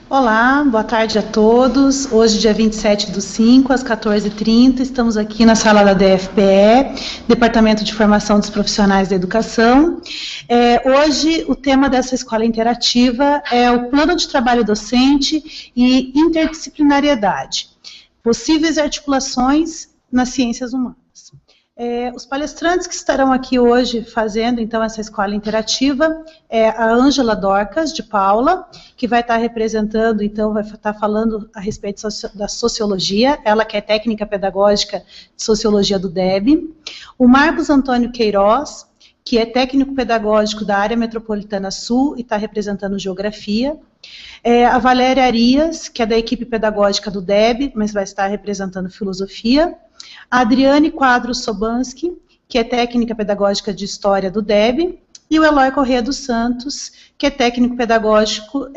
Olá, boa tarde a todos. Hoje, dia 27/5, às 14h30, estamos aqui na sala da DFPE, Departamento de Formação dos Profissionais da Educação. Hoje, o tema dessa escola interativa é o plano de trabalho docente e interdisciplinariedade, possíveis articulações nas ciências humanas. Os palestrantes que estarão aqui hoje fazendo, então, essa escola interativa é a Ângela Dorcas, de Paula, que vai estar representando, então, vai estar falando a respeito da sociologia, ela que é técnica pedagógica de sociologia do DEB. O Marcos Antônio Queiroz, que é técnico pedagógico da área metropolitana sul e está representando geografia. A Valéria Arias, que é da equipe pedagógica do DEB, mas vai estar representando filosofia. A Adriane Quadros Sobanski, que é técnica pedagógica de história do DEB, e o Eloy Corrêa dos Santos, que é técnico pedagógico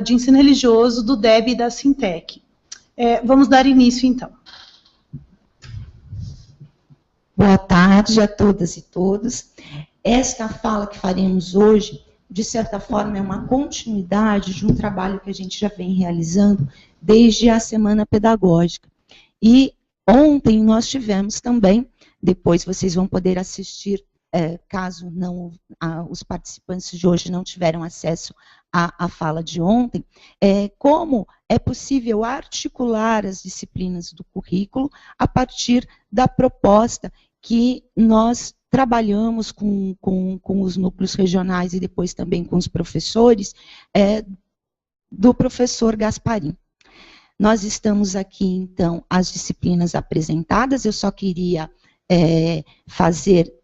de ensino religioso do DEB e da Sintec. Vamos dar início, então. Boa tarde a todas e todos. Esta fala que faremos hoje, de certa forma, é uma continuidade de um trabalho que a gente já vem realizando desde a Semana Pedagógica. E ontem nós tivemos também, depois vocês vão poder assistir, caso não os participantes de hoje não tiveram acesso à fala de ontem, como é possível articular as disciplinas do currículo a partir da proposta que nós trabalhamos com os núcleos regionais e depois também com os professores, do professor Gasparim. Nós estamos aqui, então, as disciplinas apresentadas. Eu só queria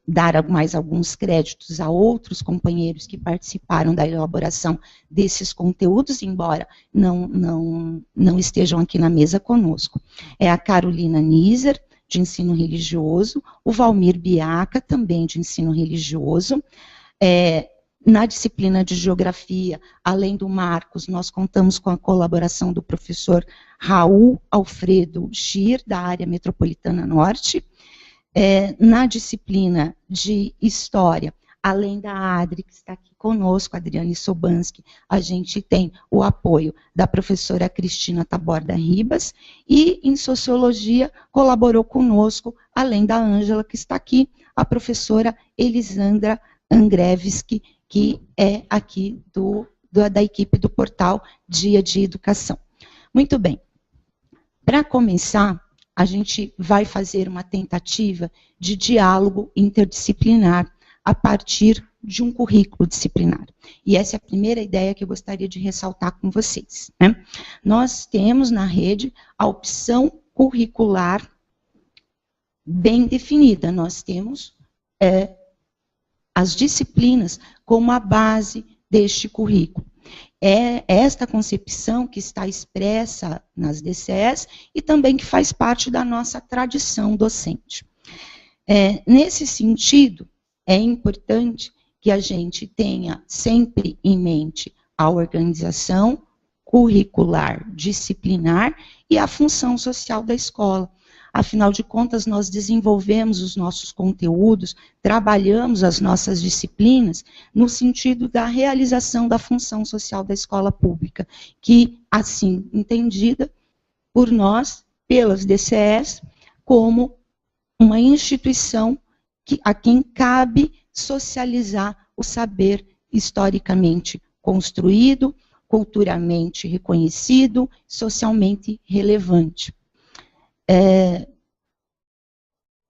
dar mais alguns créditos a outros companheiros que participaram da elaboração desses conteúdos, embora não estejam aqui na mesa conosco. É a Carolina Nizer, de ensino religioso, o Valmir Biaca, também de ensino religioso. Na disciplina de geografia, além do Marcos, nós contamos com a colaboração do professor Raul Alfredo Schir, da área metropolitana norte. Na disciplina de história, além da Adri, que está aqui conosco, Adriane Sobanski, a gente tem o apoio da professora Cristina Taborda Ribas, e em sociologia colaborou conosco, além da Ângela, que está aqui, a professora Elisandra Angrevski, que é aqui da equipe do portal Dia de Educação. Muito bem. Para começar, a gente vai fazer uma tentativa de diálogo interdisciplinar a partir de um currículo disciplinar. E essa é a primeira ideia que eu gostaria de ressaltar com vocês, né? Nós temos na rede a opção curricular bem definida. Nós temos as disciplinas como a base deste currículo. É esta concepção que está expressa nas DCEs e também que faz parte da nossa tradição docente. Nesse sentido, é importante que a gente tenha sempre em mente a organização curricular, disciplinar e a função social da escola. Afinal de contas, nós desenvolvemos os nossos conteúdos, trabalhamos as nossas disciplinas no sentido da realização da função social da escola pública, que, assim entendida por nós, pelas DCEs, como uma instituição a quem cabe socializar o saber historicamente construído, culturalmente reconhecido, socialmente relevante.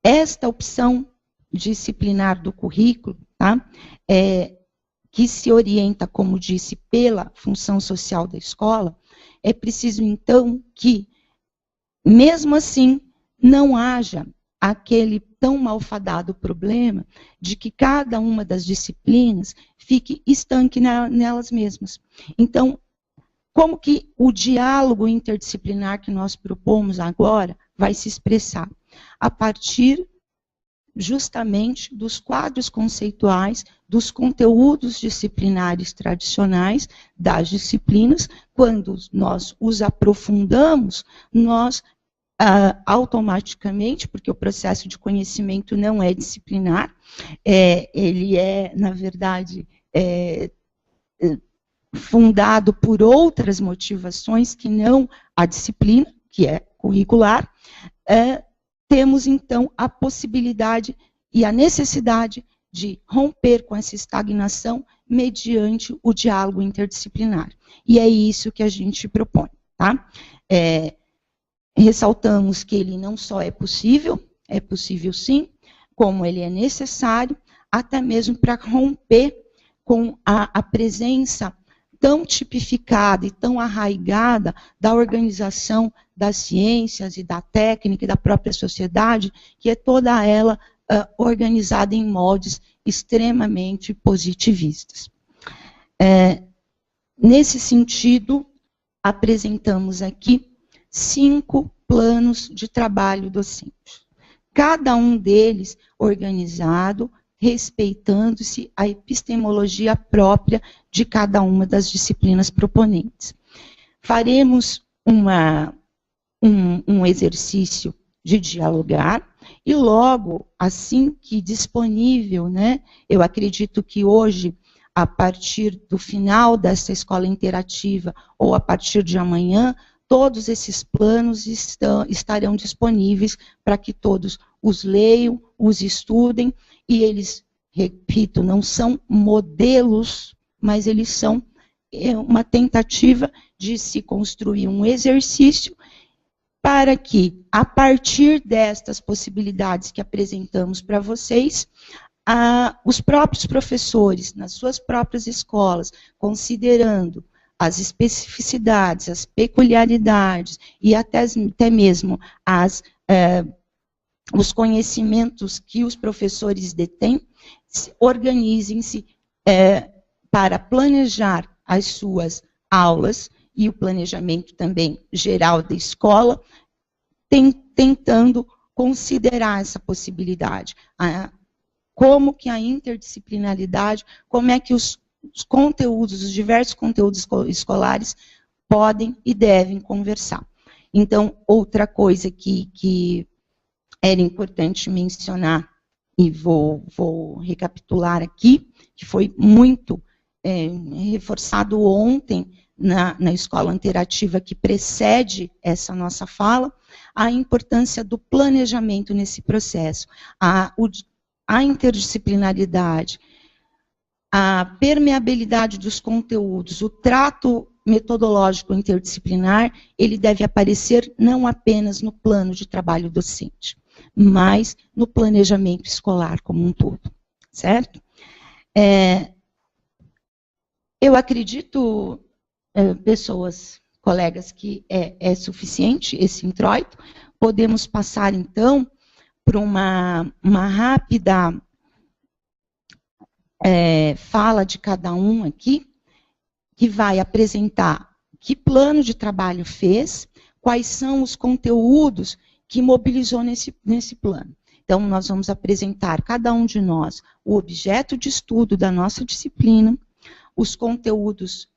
Esta opção disciplinar do currículo, tá, que se orienta, como disse, pela função social da escola, é preciso, então, que, mesmo assim, não haja aquele tão malfadado problema de que cada uma das disciplinas fique estanque nelas mesmas. Então, como que o diálogo interdisciplinar que nós propomos agora vai se expressar? A partir, justamente, dos quadros conceituais, dos conteúdos disciplinares tradicionais das disciplinas. Quando nós os aprofundamos, nós automaticamente, porque o processo de conhecimento não é disciplinar, ele é, na verdade, fundado por outras motivações que não a disciplina, que é curricular, temos, então, a possibilidade e a necessidade de romper com essa estagnação mediante o diálogo interdisciplinar. E é isso que a gente propõe, tá? Ressaltamos que ele não só é possível sim, como ele é necessário, até mesmo para romper com a presença tão tipificada e tão arraigada da organização das ciências e da técnica e da própria sociedade, que é toda ela organizada em moldes extremamente positivistas. Nesse sentido, apresentamos aqui 5 planos de trabalho docente. Cada um deles organizado, respeitando-se a epistemologia própria de cada uma das disciplinas proponentes. Faremos um exercício de dialogar e logo, assim que disponível, né, eu acredito que hoje, a partir do final dessa escola interativa ou a partir de amanhã, todos esses planos estarão disponíveis para que todos os leiam, os estudem, e eles, repito, não são modelos, mas eles são uma tentativa de se construir um exercício para que, a partir destas possibilidades que apresentamos para vocês, os próprios professores, nas suas próprias escolas, considerando as especificidades, as peculiaridades e até mesmo os conhecimentos que os professores detêm, organizem-se para planejar as suas aulas e o planejamento também geral da escola, tentando considerar essa possibilidade. Como que a interdisciplinaridade, como é que os conteúdos, os diversos conteúdos escolares podem e devem conversar. Então, outra coisa que era importante mencionar, e vou recapitular aqui, que foi muito reforçado ontem na escola interativa que precede essa nossa fala, a importância do planejamento nesse processo, a interdisciplinaridade, a permeabilidade dos conteúdos, o trato metodológico interdisciplinar, ele deve aparecer não apenas no plano de trabalho docente, mas no planejamento escolar como um todo, certo? Eu acredito, colegas, que é suficiente esse introito. Podemos passar, então, para uma rápida fala de cada um aqui, que vai apresentar que plano de trabalho fez, quais são os conteúdos que mobilizou nesse plano. Então, nós vamos apresentar, cada um de nós, o objeto de estudo da nossa disciplina, os conteúdos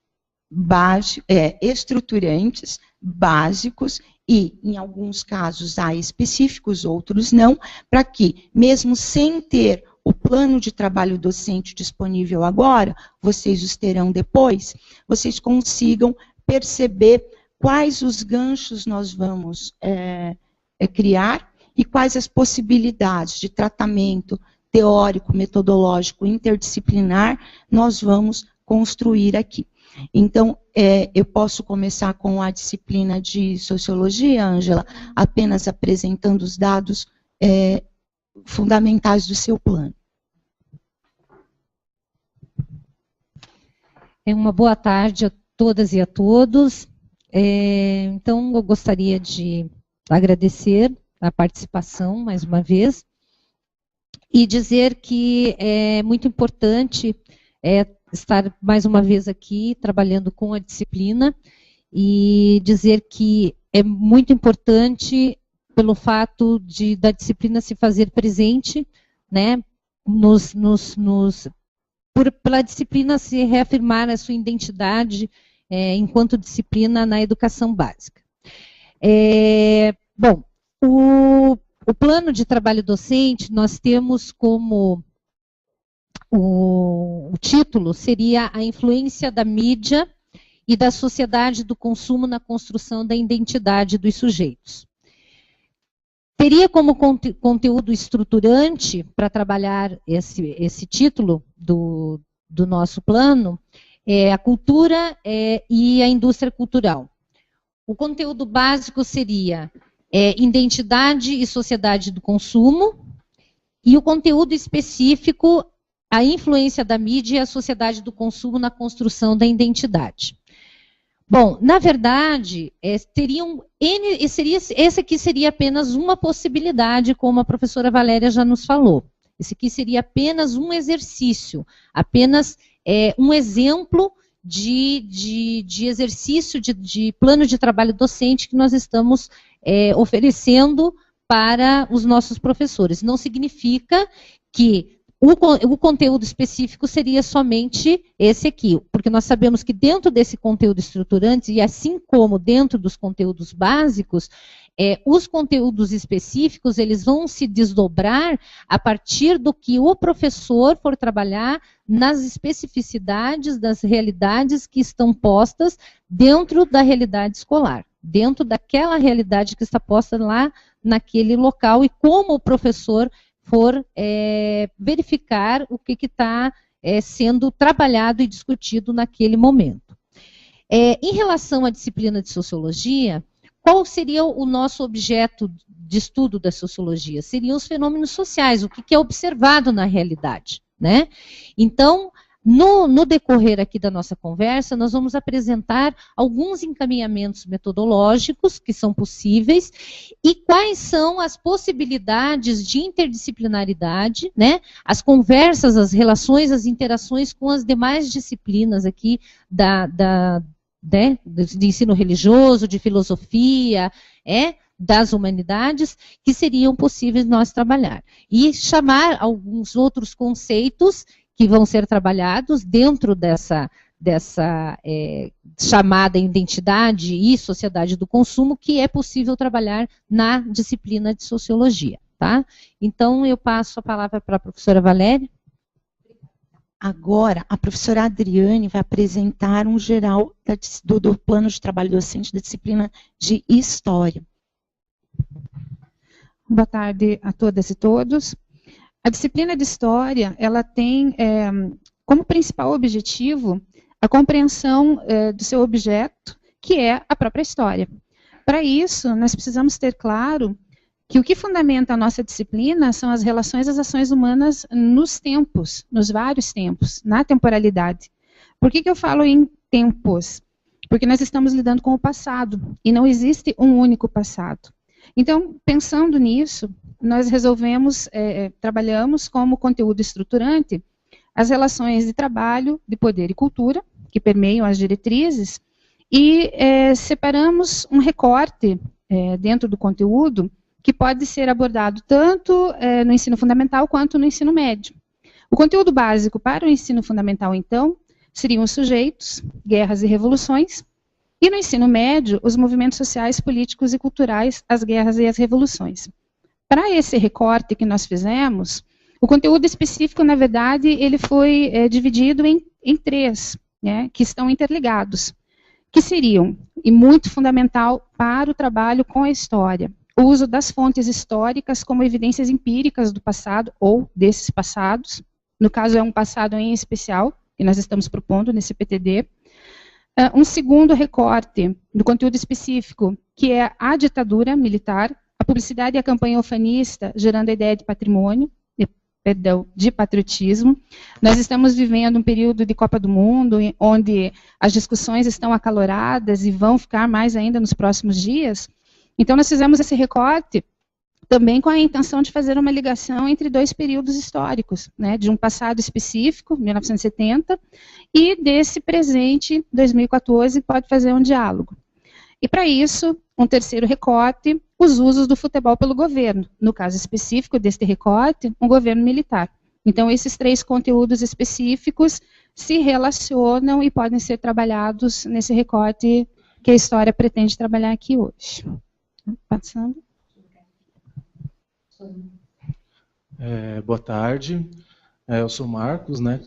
estruturantes, básicos, e, em alguns casos, há específicos, outros não, para que, mesmo sem ter o plano de trabalho docente disponível agora, vocês os terão depois, vocês consigam perceber quais os ganchos nós vamos criar e quais as possibilidades de tratamento teórico, metodológico, interdisciplinar nós vamos construir aqui. Então, eu posso começar com a disciplina de Sociologia, Ângela, apenas apresentando os dados fundamentais do seu plano. Uma boa tarde a todas e a todos. Então, eu gostaria de agradecer a participação, mais uma vez, e dizer que é muito importante estar mais uma vez aqui, trabalhando com a disciplina, e dizer que é muito importante pelo fato da disciplina se fazer presente, né, pela disciplina se reafirmar a sua identidade enquanto disciplina na educação básica. Bom, o plano de trabalho docente, nós temos como o título seria a influência da mídia e da sociedade do consumo na construção da identidade dos sujeitos. Teria como conteúdo estruturante para trabalhar esse título do nosso plano a cultura e a indústria cultural. O conteúdo básico seria identidade e sociedade do consumo, e o conteúdo específico, a influência da mídia e a sociedade do consumo na construção da identidade. Bom, na verdade, esse aqui seria apenas uma possibilidade, como a professora Valéria já nos falou. Esse aqui seria apenas um exercício, apenas um exemplo de exercício de plano de trabalho docente que nós estamos oferecendo para os nossos professores. Não significa que o conteúdo específico seria somente esse aqui, porque nós sabemos que dentro desse conteúdo estruturante, e assim como dentro dos conteúdos básicos, os conteúdos específicos eles vão se desdobrar a partir do que o professor for trabalhar nas especificidades das realidades que estão postas dentro da realidade escolar, dentro daquela realidade que está posta lá naquele local, e como o professor for verificar o que está sendo trabalhado e discutido naquele momento. Em relação à disciplina de sociologia, qual seria o nosso objeto de estudo da sociologia? Seriam os fenômenos sociais, o que é observado na realidade, né? Então, no decorrer aqui da nossa conversa, nós vamos apresentar alguns encaminhamentos metodológicos que são possíveis e quais são as possibilidades de interdisciplinaridade, né? As conversas, as relações, as interações com as demais disciplinas aqui de ensino religioso, de filosofia, das humanidades, que seriam possíveis nós trabalhar. E chamar alguns outros conceitos que vão ser trabalhados dentro dessa chamada identidade e sociedade do consumo, que é possível trabalhar na disciplina de sociologia. Tá? Então, eu passo a palavra para a professora Valéria. Agora, a professora Adriane vai apresentar um geral do plano de trabalho docente da disciplina de História. Boa tarde a todas e todos. A disciplina de História, ela tem como principal objetivo a compreensão do seu objeto, que é a própria história. Para isso, nós precisamos ter claro que o que fundamenta a nossa disciplina são as relações das ações humanas nos tempos, nos vários tempos, na temporalidade. Por que eu falo em tempos? Porque nós estamos lidando com o passado, e não existe um único passado. Então, pensando nisso, nós resolvemos, trabalhamos como conteúdo estruturante as relações de trabalho, de poder e cultura, que permeiam as diretrizes, e separamos um recorte dentro do conteúdo que pode ser abordado tanto no ensino fundamental quanto no ensino médio. O conteúdo básico para o ensino fundamental, então, seriam os sujeitos, guerras e revoluções, e no ensino médio, os movimentos sociais, políticos e culturais, as guerras e as revoluções. Para esse recorte que nós fizemos, o conteúdo específico, na verdade, ele foi dividido em três, né, que estão interligados, que seriam, e muito fundamental para o trabalho com a história, o uso das fontes históricas como evidências empíricas do passado ou desses passados, no caso é um passado em especial, que nós estamos propondo nesse PTD. Um segundo recorte do conteúdo específico, que é a ditadura militar, a publicidade e a campanha ufanista, gerando a ideia de patrimônio, de patriotismo. Nós estamos vivendo um período de Copa do Mundo, onde as discussões estão acaloradas e vão ficar mais ainda nos próximos dias. Então, nós fizemos esse recorte também com a intenção de fazer uma ligação entre dois períodos históricos, né, de um passado específico, 1970, e desse presente, 2014, que pode fazer um diálogo. E, para isso, um terceiro recorte, os usos do futebol pelo governo. No caso específico deste recorte, um governo militar. Então, esses três conteúdos específicos se relacionam e podem ser trabalhados nesse recorte que a história pretende trabalhar aqui hoje. Passando. Boa tarde. Eu sou Marcos, né?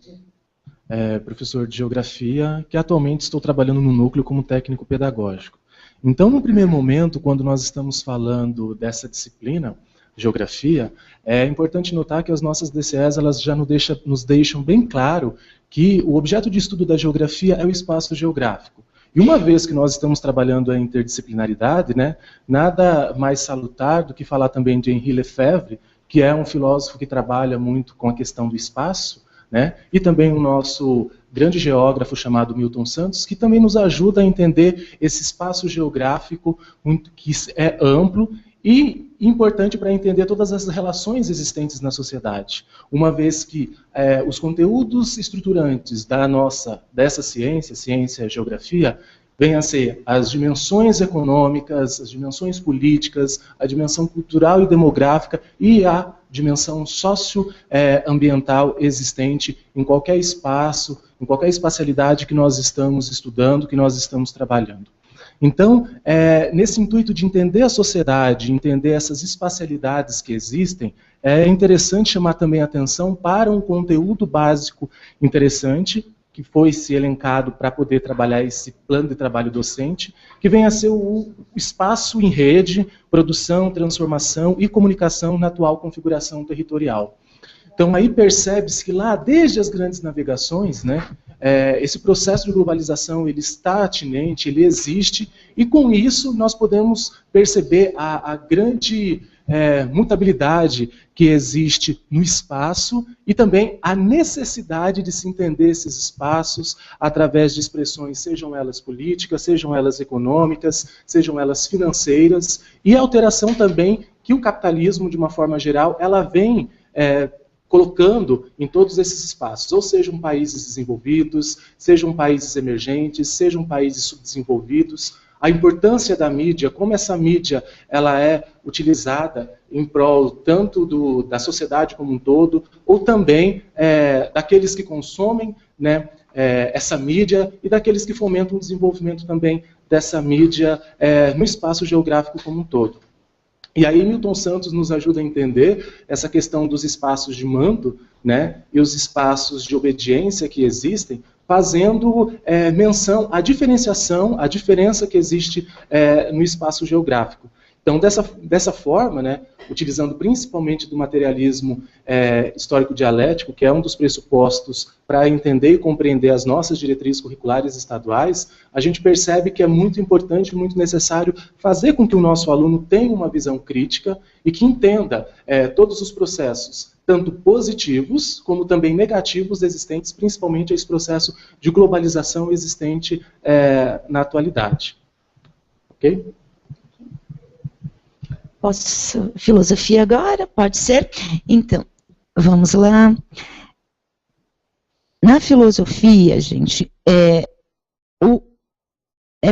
Professor de Geografia, que atualmente estou trabalhando no núcleo como técnico pedagógico. Então, no primeiro momento, quando nós estamos falando dessa disciplina, Geografia, é importante notar que as nossas DCEs elas já nos deixam bem claro que o objeto de estudo da geografia é o espaço geográfico. E uma vez que nós estamos trabalhando a interdisciplinaridade, né, nada mais salutar do que falar também de Henri Lefebvre, que é um filósofo que trabalha muito com a questão do espaço, né, e também o nosso grande geógrafo chamado Milton Santos, que também nos ajuda a entender esse espaço geográfico muito, que é amplo e importante para entender todas as relações existentes na sociedade, uma vez que os conteúdos estruturantes dessa ciência, geografia, venham a ser as dimensões econômicas, as dimensões políticas, a dimensão cultural e demográfica e a dimensão socioambiental existente em qualquer espaço, em qualquer espacialidade que nós estamos estudando, que nós estamos trabalhando. Então, nesse intuito de entender a sociedade, entender essas espacialidades que existem, é interessante chamar também a atenção para um conteúdo básico interessante, que foi se elencado para poder trabalhar esse plano de trabalho docente, que vem a ser o espaço em rede, produção, transformação e comunicação na atual configuração territorial. Então, aí percebe-se que lá, desde as grandes navegações, né, esse processo de globalização ele está atinente, ele existe, e com isso nós podemos perceber a grande mutabilidade que existe no espaço e também a necessidade de se entender esses espaços através de expressões, sejam elas políticas, sejam elas econômicas, sejam elas financeiras, e a alteração também que o capitalismo, de uma forma geral, ela vem colocando em todos esses espaços, ou sejam países desenvolvidos, sejam países emergentes, sejam países subdesenvolvidos. A importância da mídia, como essa mídia ela é utilizada em prol tanto da sociedade como um todo, ou também daqueles que consomem, né, essa mídia e daqueles que fomentam o desenvolvimento também dessa mídia no espaço geográfico como um todo. E aí Milton Santos nos ajuda a entender essa questão dos espaços de mando, né, e os espaços de obediência que existem, fazendo menção à diferenciação, à diferença que existe no espaço geográfico. Então, dessa forma, né, utilizando principalmente do materialismo histórico-dialético, que é um dos pressupostos para entender e compreender as nossas diretrizes curriculares estaduais, a gente percebe que é muito importante e muito necessário fazer com que o nosso aluno tenha uma visão crítica e que entenda todos os processos, tanto positivos como também negativos existentes, principalmente esse processo de globalização existente na atualidade. Ok? Posso filosofia agora? Pode ser? Então, vamos lá. Na filosofia, gente, é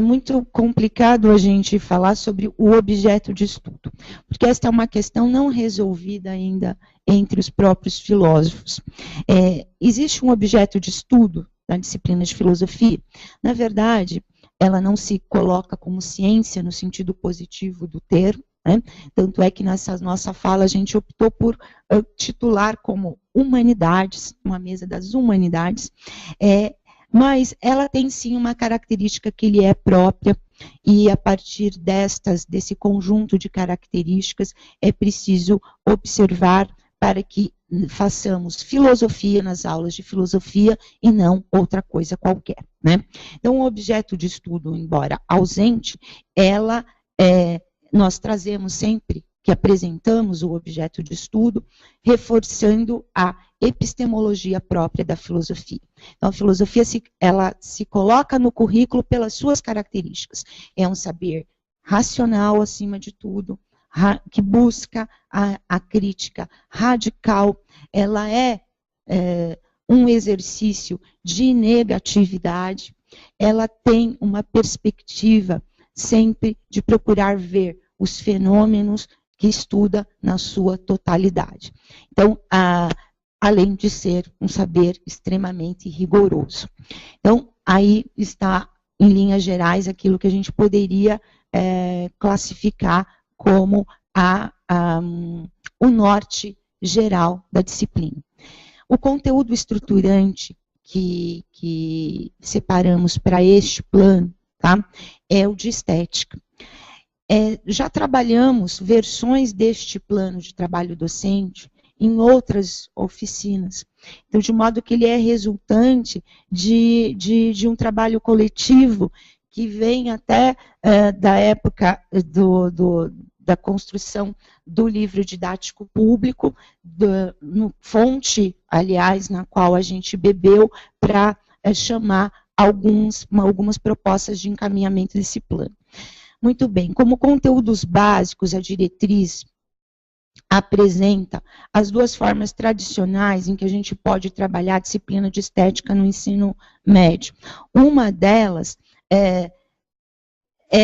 muito complicado a gente falar sobre o objeto de estudo, porque esta é uma questão não resolvida ainda entre os próprios filósofos. Existe um objeto de estudo na disciplina de filosofia? Na verdade, ela não se coloca como ciência no sentido positivo do termo, né? Tanto é que nessa nossa fala a gente optou por titular como humanidades, uma mesa das humanidades, mas ela tem sim uma característica que lhe é própria, e a partir desse conjunto de características é preciso observar para que façamos filosofia nas aulas de filosofia e não outra coisa qualquer, né? Então, o objeto de estudo, embora ausente, nós trazemos sempre que apresentamos o objeto de estudo, reforçando a epistemologia própria da filosofia. Então, a filosofia ela se coloca no currículo pelas suas características. É um saber racional, acima de tudo, que busca a crítica radical. Ela é um exercício de negatividade. Ela tem uma perspectiva sempre de procurar ver os fenômenos que estuda na sua totalidade. Então, além de ser um saber extremamente rigoroso. Então, aí está, em linhas gerais, aquilo que a gente poderia classificar como o norte geral da disciplina. O conteúdo estruturante que separamos para este plano, tá, é o de estética. Já trabalhamos versões deste plano de trabalho docente em outras oficinas. Então, de modo que ele é resultante de um trabalho coletivo que vem até da época da construção do livro didático público, fonte, aliás, na qual a gente bebeu para chamar algumas propostas de encaminhamento desse plano. Muito bem, como conteúdos básicos, a diretriz apresenta as duas formas tradicionais em que a gente pode trabalhar a disciplina de estética no ensino médio. Uma delas é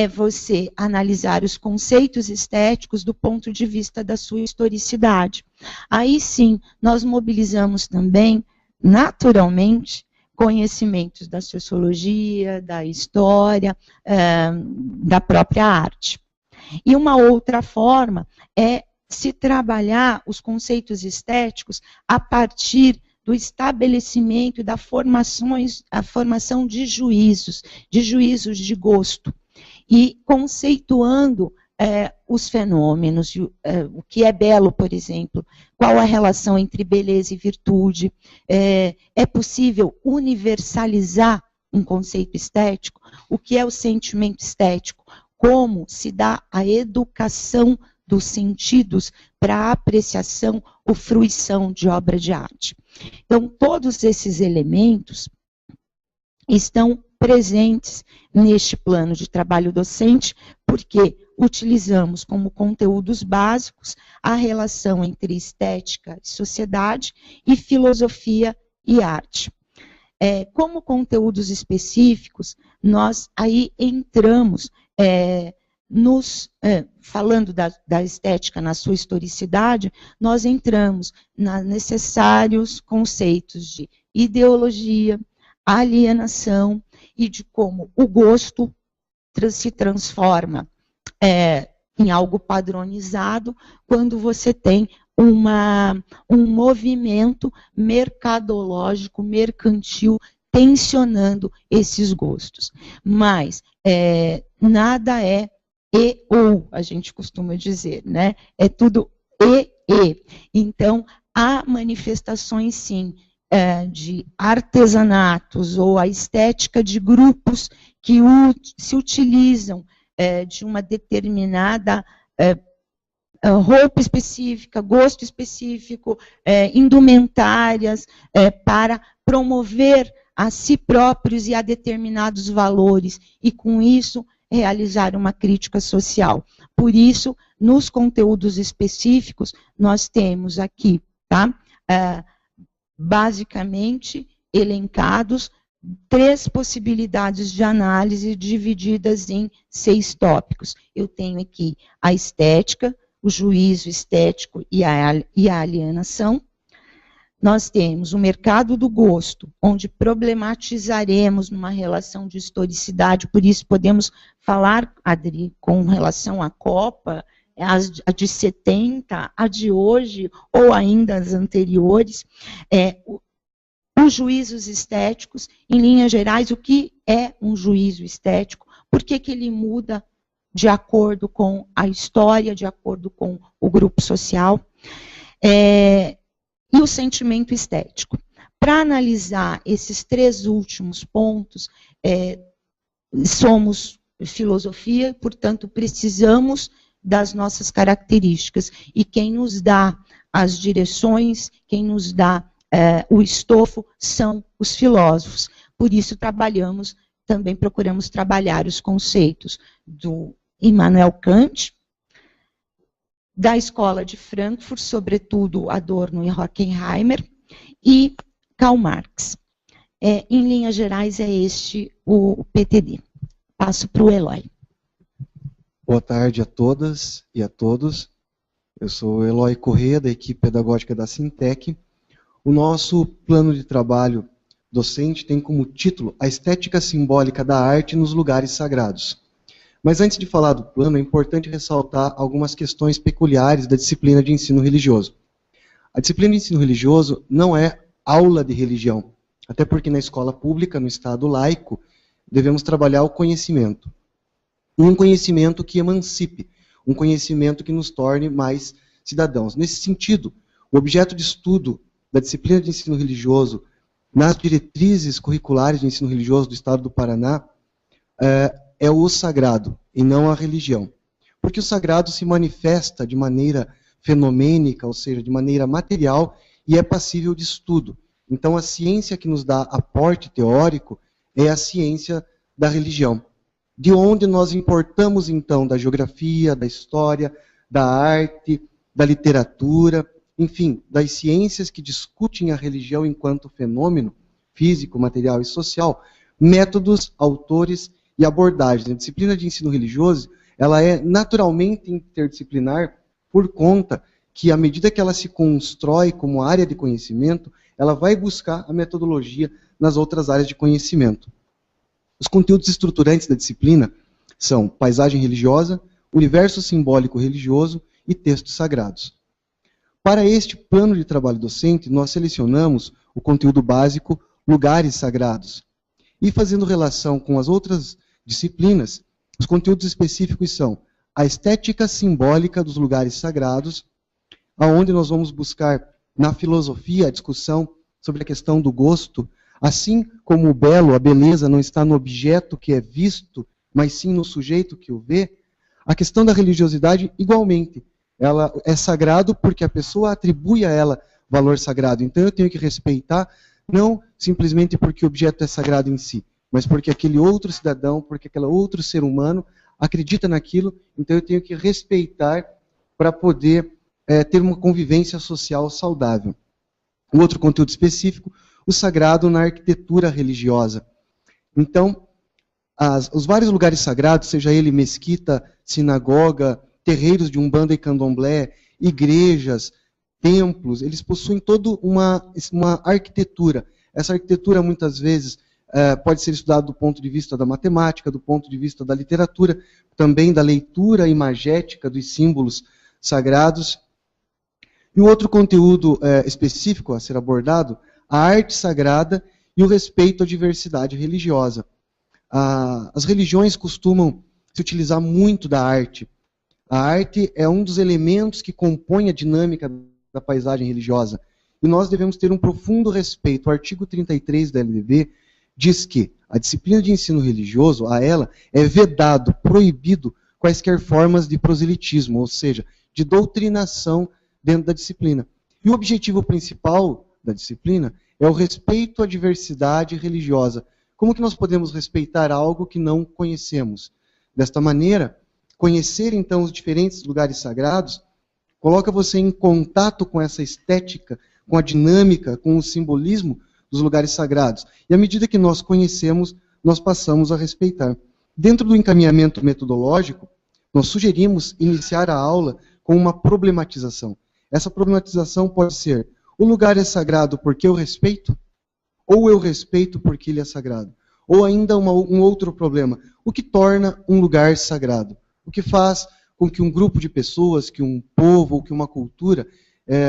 você analisar os conceitos estéticos do ponto de vista da sua historicidade. Aí sim, nós mobilizamos também, naturalmente, conhecimentos da sociologia, da história, da própria arte. E uma outra forma é se trabalhar os conceitos estéticos a partir do estabelecimento da formação de juízos de gosto, e conceituando os fenômenos, o que é belo, por exemplo, qual a relação entre beleza e virtude, é possível universalizar um conceito estético, o que é o sentimento estético, como se dá a educação dos sentidos para a apreciação ou fruição de obra de arte. Então, todos esses elementos estão presentes neste plano de trabalho docente, porque utilizamos como conteúdos básicos a relação entre estética e sociedade e filosofia e arte. Como conteúdos específicos, nós aí entramos falando da estética na sua historicidade, nós entramos nos necessários conceitos de ideologia, alienação e de como o gosto se transforma em algo padronizado quando você tem um movimento mercadológico, mercantil, tensionando esses gostos. Mas nada é e ou, a gente costuma dizer, né? É tudo e. Então, há manifestações, sim, de artesanatos ou a estética de grupos que se utilizam de uma determinada roupa específica, gosto específico, indumentárias, para promover a si próprios e a determinados valores, e com isso realizar uma crítica social. Por isso, nos conteúdos específicos, nós temos aqui, tá? Basicamente, elencados 3 possibilidades de análise divididas em 6 tópicos. Eu tenho aqui a estética, o juízo estético e a alienação. Nós temos o mercado do gosto, onde problematizaremos numa relação de historicidade, por isso podemos falar, Adri, com relação à Copa, a de 70, a de hoje, ou ainda as anteriores, os juízos estéticos, em linhas gerais, o que é um juízo estético, por que ele muda de acordo com a história, de acordo com o grupo social, e o sentimento estético. Para analisar esses 3 últimos pontos, somos filosofia, portanto, precisamos das nossas características. E quem nos dá as direções, quem nos dá o estofo, são os filósofos. Por isso, também procuramos trabalhar os conceitos do Immanuel Kant, da Escola de Frankfurt, sobretudo Adorno e Horkheimer, e Karl Marx. Em linhas gerais, é este o PTD. Passo para o Eloy. Boa tarde a todas e a todos. Eu sou o Eloy Corrêa, da equipe pedagógica da Sintec. O nosso plano de trabalho docente tem como título A Estética Simbólica da Arte nos Lugares Sagrados. Mas antes de falar do plano, é importante ressaltar algumas questões peculiares da disciplina de ensino religioso. A disciplina de ensino religioso não é aula de religião. Até porque na escola pública, no Estado laico, devemos trabalhar o conhecimento. Um conhecimento que emancipe, um conhecimento que nos torne mais cidadãos. Nesse sentido, o objeto de estudo da disciplina de ensino religioso nas diretrizes curriculares de ensino religioso do Estado do Paraná é o sagrado, e não a religião. Porque o sagrado se manifesta de maneira fenomênica, ou seja, de maneira material, e é passível de estudo. Então, a ciência que nos dá aporte teórico é a ciência da religião. De onde nós importamos, então, da geografia, da história, da arte, da literatura, enfim, das ciências que discutem a religião enquanto fenômeno físico, material e social, métodos, autores e abordagens. A disciplina de ensino religioso, ela é naturalmente interdisciplinar por conta que, à medida que ela se constrói como área de conhecimento, ela vai buscar a metodologia nas outras áreas de conhecimento. Os conteúdos estruturantes da disciplina são paisagem religiosa, universo simbólico religioso e textos sagrados. Para este plano de trabalho docente, nós selecionamos o conteúdo básico, lugares sagrados. E fazendo relação com as outras disciplinas, os conteúdos específicos são a estética simbólica dos lugares sagrados, aonde nós vamos buscar na filosofia a discussão sobre a questão do gosto, assim como o belo, a beleza, não está no objeto que é visto, mas sim no sujeito que o vê, a questão da religiosidade, igualmente, ela é sagrado porque a pessoa atribui a ela valor sagrado. Então eu tenho que respeitar, não simplesmente porque o objeto é sagrado em si, mas porque aquele outro cidadão, porque aquele outro ser humano acredita naquilo, então eu tenho que respeitar para poder ter uma convivência social saudável. Um outro conteúdo específico, o sagrado na arquitetura religiosa. Então, os vários lugares sagrados, seja ele mesquita, sinagoga, terreiros de umbanda e candomblé, igrejas, templos, eles possuem toda uma arquitetura. Essa arquitetura, muitas vezes, pode ser estudada do ponto de vista da matemática, do ponto de vista da literatura, também da leitura imagética dos símbolos sagrados. E um outro conteúdo específico a ser abordado, a arte sagrada e o respeito à diversidade religiosa. As religiões costumam se utilizar muito da arte. A arte é um dos elementos que compõe a dinâmica da paisagem religiosa. E nós devemos ter um profundo respeito. O artigo 33 da LDB diz que a disciplina de ensino religioso, a ela, é vedado, proibido quaisquer formas de proselitismo, ou seja, de doutrinação dentro da disciplina. E o objetivo principal da disciplina é o respeito à diversidade religiosa. Como que nós podemos respeitar algo que não conhecemos? Desta maneira, conhecer então os diferentes lugares sagrados coloca você em contato com essa estética, com a dinâmica, com o simbolismo dos lugares sagrados. E à medida que nós conhecemos, nós passamos a respeitar. Dentro do encaminhamento metodológico, nós sugerimos iniciar a aula com uma problematização. Essa problematização pode ser: o lugar é sagrado porque eu respeito? Ou eu respeito porque ele é sagrado? Ou ainda um outro problema: o que torna um lugar sagrado? O que faz com que um grupo de pessoas, que um povo ou que uma cultura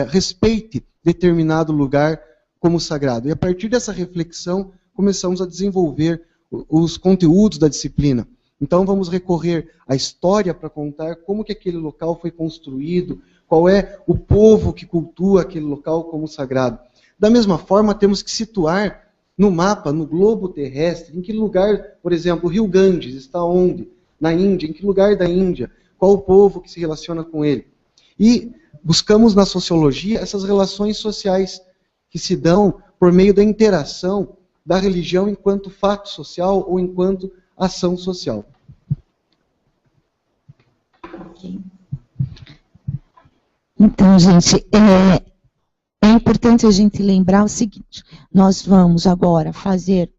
respeite determinado lugar como sagrado? E a partir dessa reflexão, começamos a desenvolver os conteúdos da disciplina. Então vamos recorrer à história para contar como que aquele local foi construído, qual é o povo que cultua aquele local como sagrado. Da mesma forma, temos que situar no mapa, no globo terrestre, em que lugar, por exemplo, o rio Ganges está onde? Na Índia. Em que lugar da Índia? Qual o povo que se relaciona com ele? E buscamos na sociologia essas relações sociais que se dão por meio da interação da religião enquanto fato social ou enquanto ação social. Ok. Então, gente, é importante a gente lembrar o seguinte: nós vamos agora fazer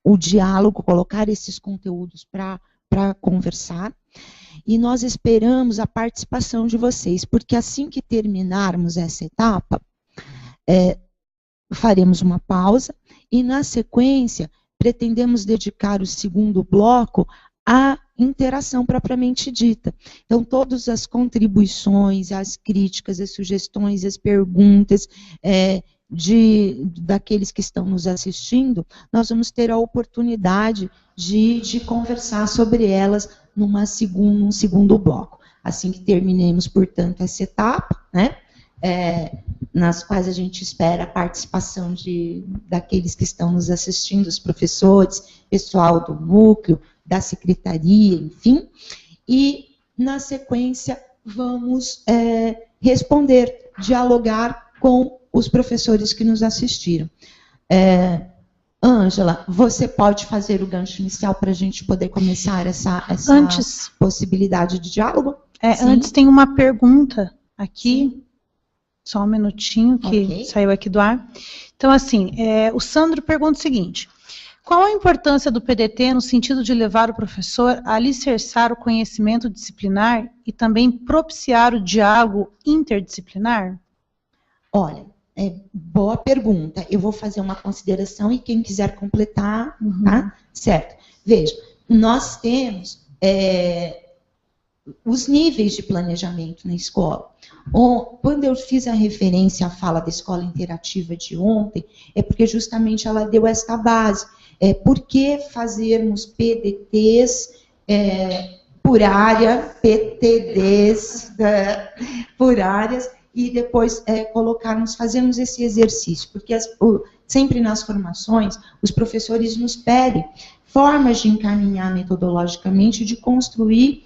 o diálogo, colocar esses conteúdos para conversar, e nós esperamos a participação de vocês, porque assim que terminarmos essa etapa, faremos uma pausa, e na sequência pretendemos dedicar o segundo bloco à interação propriamente dita. Então, todas as contribuições, as críticas, as sugestões, as perguntas daqueles que estão nos assistindo, nós vamos ter a oportunidade de conversar sobre elas num segundo bloco. Assim que terminemos, portanto, essa etapa, né, nas quais a gente espera a participação daqueles que estão nos assistindo, os professores, pessoal do núcleo, da secretaria, enfim, e, na sequência, vamos responder, dialogar com os professores que nos assistiram. Ângela, você pode fazer o gancho inicial para a gente poder começar essa possibilidade de diálogo? Antes tem uma pergunta aqui. Sim. Só um minutinho, que saiu aqui do ar. Então, assim, o Sandro pergunta o seguinte: qual a importância do PDT no sentido de levar o professor a alicerçar o conhecimento disciplinar e também propiciar o diálogo interdisciplinar? Olha, boa pergunta. Eu vou fazer uma consideração e quem quiser completar, tá? Certo. Veja, nós temos os níveis de planejamento na escola. Quando eu fiz a referência à fala da escola interativa de ontem, é porque justamente ela deu esta base. Por que fazermos PDTs por área, PTDs por áreas, e depois fazermos esse exercício? Porque sempre nas formações, os professores nos pedem formas de encaminhar metodologicamente, de construir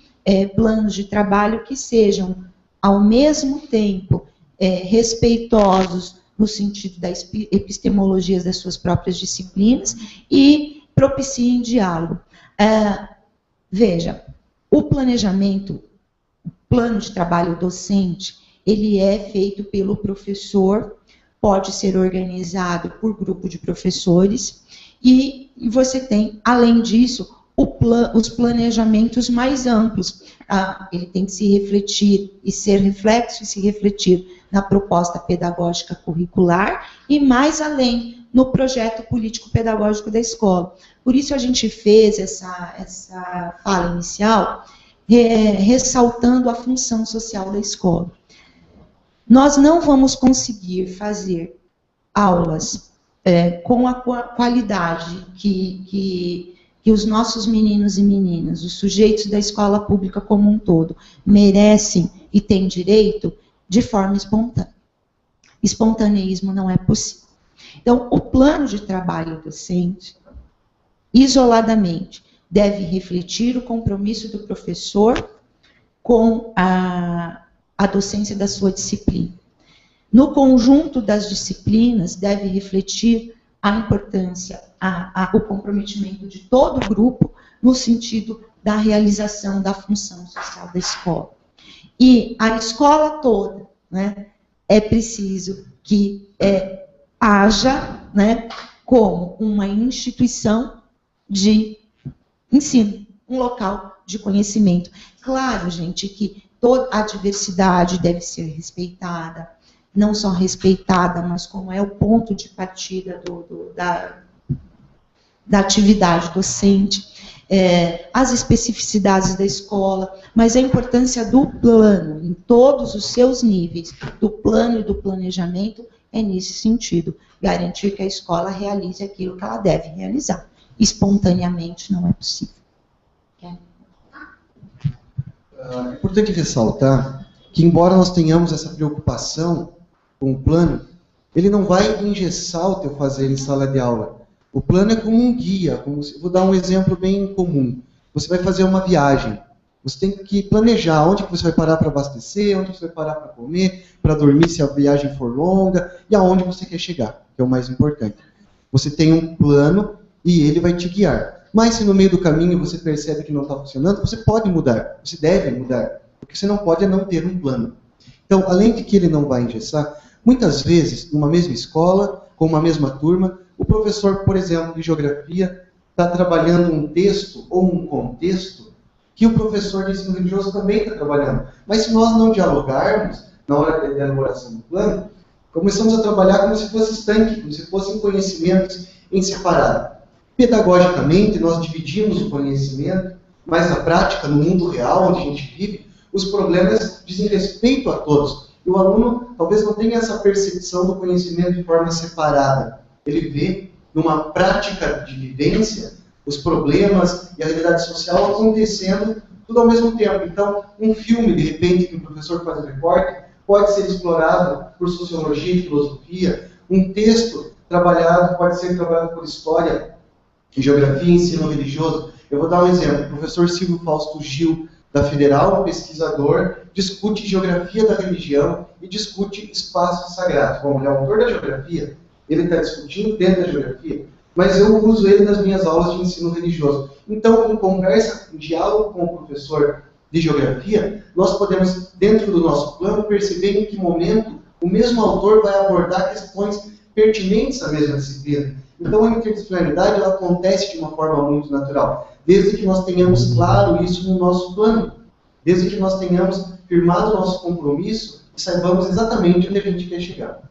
planos de trabalho que sejam, ao mesmo tempo, respeitosos no sentido das epistemologias das suas próprias disciplinas e propiciem diálogo. Veja, o planejamento, o plano de trabalho docente, ele é feito pelo professor, pode ser organizado por grupo de professores, e você tem, além disso, os planejamentos mais amplos. Ele tem que se refletir e ser reflexo e se refletir na proposta pedagógica curricular e, mais além, no projeto político-pedagógico da escola. Por isso a gente fez essa fala inicial, ressaltando a função social da escola. Nós não vamos conseguir fazer aulas com a qualidade que os nossos meninos e meninas, os sujeitos da escola pública como um todo, merecem e têm direito de forma espontânea. Espontaneísmo não é possível. Então, o plano de trabalho docente, isoladamente, deve refletir o compromisso do professor com a docência da sua disciplina. No conjunto das disciplinas, deve refletir a importância, o comprometimento de todo o grupo no sentido da realização da função social da escola. E a escola toda, né, é preciso que haja, né, como uma instituição de ensino, um local de conhecimento. Claro, gente, que toda a diversidade deve ser respeitada, não só respeitada, mas como é o ponto de partida da atividade docente, as especificidades da escola, mas a importância do plano, em todos os seus níveis, do plano e do planejamento, é nesse sentido, garantir que a escola realize aquilo que ela deve realizar. Espontaneamente não é possível. É importante ressaltar que, embora nós tenhamos essa preocupação com o plano, ele não vai engessar o teu fazer em sala de aula. O plano é como um guia. Vou dar um exemplo bem comum. Você vai fazer uma viagem. Você tem que planejar onde que você vai parar para abastecer, onde você vai parar para comer, para dormir se a viagem for longa, e aonde você quer chegar, que é o mais importante. Você tem um plano e ele vai te guiar. Mas se no meio do caminho você percebe que não está funcionando, você pode mudar, você deve mudar, porque você não pode não ter um plano. Então, além de que ele não vai engessar, muitas vezes, numa mesma escola, com uma mesma turma, o professor, por exemplo, de geografia, está trabalhando um texto ou um contexto que o professor de ensino religioso também está trabalhando. Mas se nós não dialogarmos na hora da elaboração do plano, começamos a trabalhar como se fosse estanque, como se fossem conhecimentos em separado. Pedagogicamente, nós dividimos o conhecimento, mas na prática, no mundo real onde a gente vive, os problemas dizem respeito a todos. E o aluno talvez não tenha essa percepção do conhecimento de forma separada. Ele vê numa prática de vivência os problemas e a realidade social acontecendo tudo ao mesmo tempo. Então, um filme, de repente, que o professor faz o recorte, pode ser explorado por sociologia e filosofia. Um texto trabalhado pode ser trabalhado por história, geografia e ensino religioso. Eu vou dar um exemplo. O professor Silvio Fausto Gil, da Federal, pesquisador, discute geografia da religião e discute espaços sagrados. Bom, ele é o autor da geografia, ele está discutindo dentro da geografia, mas eu uso ele nas minhas aulas de ensino religioso. Então, em conversa, em diálogo com o professor de geografia, nós podemos, dentro do nosso plano, perceber em que momento o mesmo autor vai abordar questões pertinentes à mesma disciplina. Então, a interdisciplinaridade ela acontece de uma forma muito natural, desde que nós tenhamos claro isso no nosso plano, desde que nós tenhamos firmado o nosso compromisso e saibamos exatamente onde a gente quer chegar.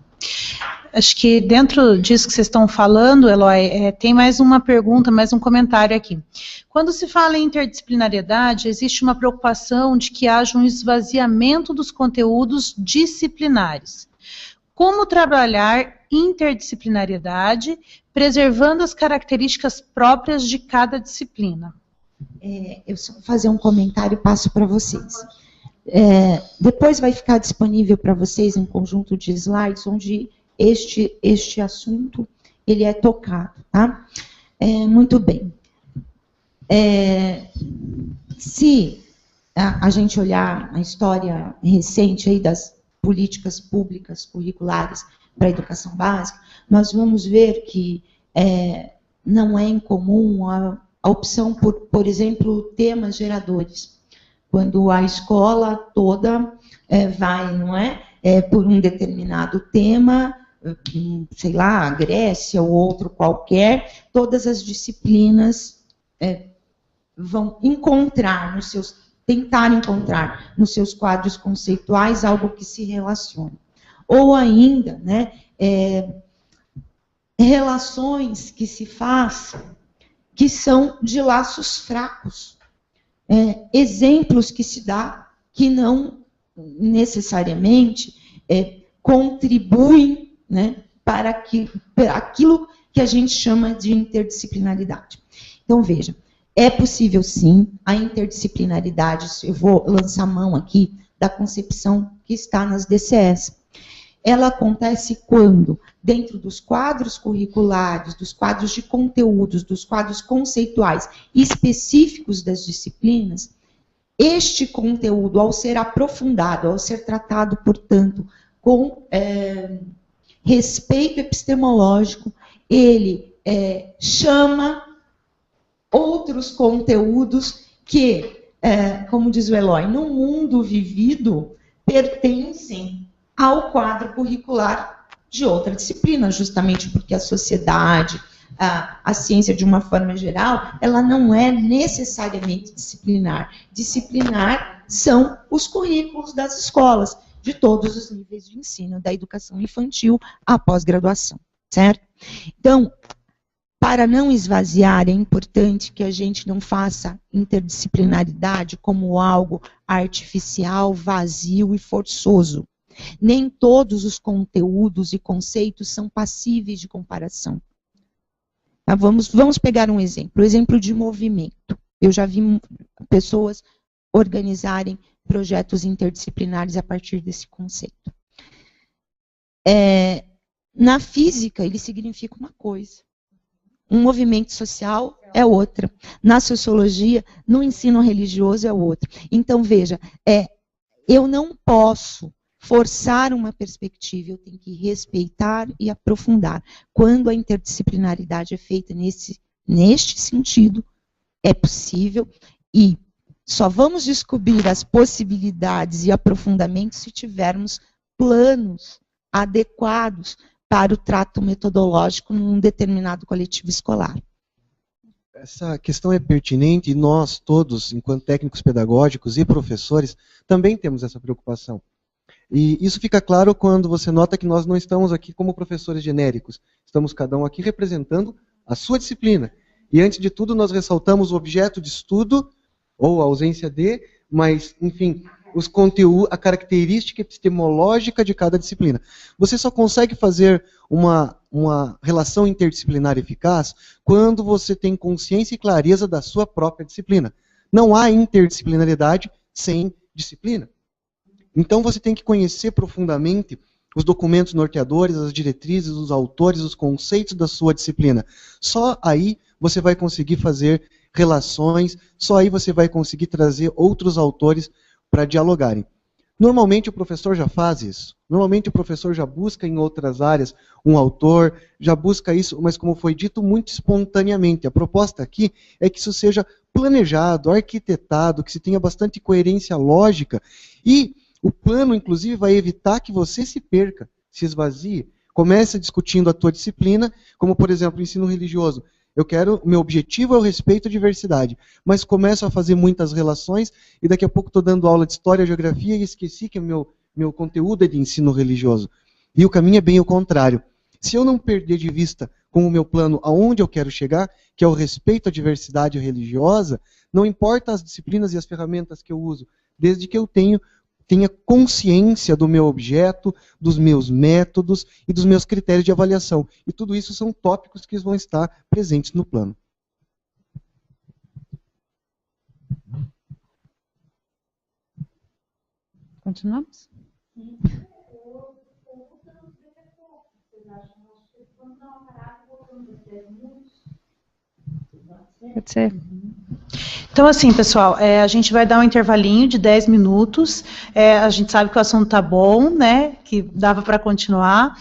Acho que dentro disso que vocês estão falando, Eloy, tem mais uma pergunta, mais um comentário aqui. Quando se fala em interdisciplinariedade, existe uma preocupação de que haja um esvaziamento dos conteúdos disciplinares. Como trabalhar interdisciplinariedade, preservando as características próprias de cada disciplina? Eu só vou fazer um comentário e passo para vocês. Depois vai ficar disponível para vocês um conjunto de slides onde este assunto ele é tocado, tá? Muito bem. Se a gente olhar a história recente aí das políticas públicas curriculares para a educação básica, nós vamos ver que não é incomum a opção por exemplo, temas geradores. Quando a escola toda vai, não é, por um determinado tema, sei lá, a Grécia ou outro qualquer, todas as disciplinas vão encontrar tentar encontrar nos seus quadros conceituais algo que se relacione. Ou ainda, né, relações que se faz que são de laços fracos. Exemplos que se dá que não necessariamente contribuem, né, para aquilo que a gente chama de interdisciplinaridade. Então, veja, é possível sim a interdisciplinaridade, eu vou lançar mão aqui da concepção que está nas DCS. Ela acontece quando, dentro dos quadros curriculares, dos quadros de conteúdos, dos quadros conceituais específicos das disciplinas, este conteúdo, ao ser aprofundado, ao ser tratado, portanto, com respeito epistemológico, ele chama outros conteúdos que, como diz o Eloy, no mundo vivido, pertencem ao quadro curricular de outra disciplina, justamente porque a sociedade, a ciência de uma forma geral, ela não é necessariamente disciplinar. Disciplinar são os currículos das escolas, de todos os níveis de ensino, da educação infantil à pós-graduação, certo? Então, para não esvaziar, é importante que a gente não faça interdisciplinaridade como algo artificial, vazio e forçoso. Nem todos os conteúdos e conceitos são passíveis de comparação. Tá? Vamos pegar um exemplo, o exemplo de movimento. Eu já vi pessoas organizarem projetos interdisciplinares a partir desse conceito. Na física, ele significa uma coisa. Um movimento social é outra. Na sociologia, no ensino religioso é outra. Então, veja, eu não posso forçar uma perspectiva, eu tenho que respeitar e aprofundar. Quando a interdisciplinaridade é feita neste sentido, é possível, e só vamos descobrir as possibilidades e aprofundamentos se tivermos planos adequados para o trato metodológico num determinado coletivo escolar. Essa questão é pertinente e nós todos, enquanto técnicos pedagógicos e professores, também temos essa preocupação. E isso fica claro quando você nota que nós não estamos aqui como professores genéricos. Estamos cada um aqui representando a sua disciplina. E antes de tudo nós ressaltamos o objeto de estudo, ou a ausência de, mas, enfim, os conteúdos, a característica epistemológica de cada disciplina. Você só consegue fazer uma relação interdisciplinar eficaz quando você tem consciência e clareza da sua própria disciplina. Não há interdisciplinaridade sem disciplina. Então você tem que conhecer profundamente os documentos norteadores, as diretrizes, os autores, os conceitos da sua disciplina. Só aí você vai conseguir fazer relações, só aí você vai conseguir trazer outros autores para dialogarem. Normalmente o professor já faz isso. Normalmente o professor já busca em outras áreas um autor, já busca isso, mas como foi dito, muito espontaneamente. A proposta aqui é que isso seja planejado, arquitetado, que se tenha bastante coerência lógica e o plano, inclusive, vai evitar que você se perca, se esvazie. Comece discutindo a tua disciplina, como, por exemplo, o ensino religioso. Meu objetivo é o respeito à diversidade, mas começo a fazer muitas relações e daqui a pouco estou dando aula de história e geografia e esqueci que o meu conteúdo é de ensino religioso. E o caminho é bem o contrário. Se eu não perder de vista com o meu plano aonde eu quero chegar, que é o respeito à diversidade religiosa, não importa as disciplinas e as ferramentas que eu uso, desde que eu tenha consciência do meu objeto, dos meus métodos e dos meus critérios de avaliação. E tudo isso são tópicos que vão estar presentes no plano. Continuamos? Pode ser. Então, assim, pessoal, a gente vai dar um intervalinho de 10 minutos. A gente sabe que o assunto está bom, né? Que dava para continuar.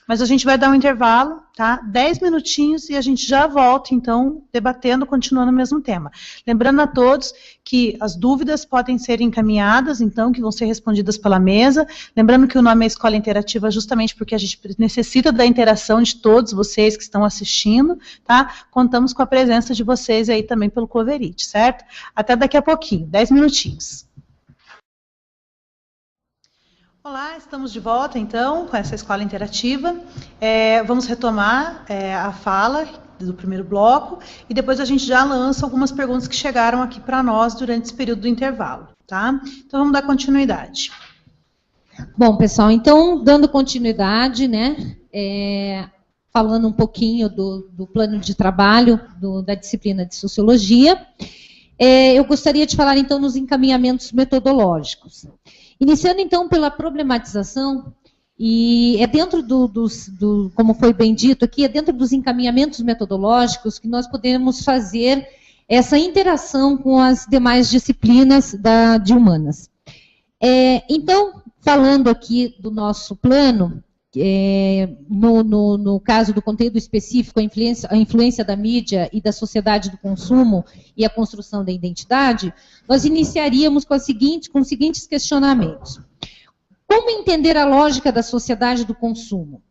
Mas a gente vai dar um intervalo, tá? 10 minutinhos e a gente já volta, então, debatendo, continuando o mesmo tema. Lembrando a todos que as dúvidas podem ser encaminhadas, então, que vão ser respondidas pela mesa. Lembrando que o nome é Escola Interativa justamente porque a gente necessita da interação de todos vocês que estão assistindo, tá? Contamos com a presença de vocês aí também pelo Coverite, certo? Até daqui a pouquinho, 10 minutinhos. Olá, estamos de volta, então, com essa escola interativa. Vamos retomar a fala do primeiro bloco e depois a gente já lança algumas perguntas que chegaram aqui para nós durante esse período do intervalo, tá? Então, vamos dar continuidade. Bom, pessoal, então, dando continuidade, né, falando um pouquinho do plano de trabalho da disciplina de Sociologia, eu gostaria de falar, então, nos encaminhamentos metodológicos. Iniciando, então, pela problematização, e dentro como foi bem dito aqui, dentro dos encaminhamentos metodológicos que nós podemos fazer essa interação com as demais disciplinas de humanas. Então, falando aqui do nosso plano, no caso do conteúdo específico, a influência da mídia e da sociedade do consumo e a construção da identidade, nós iniciaríamos com os seguintes questionamentos. Como entender a lógica da sociedade do consumo?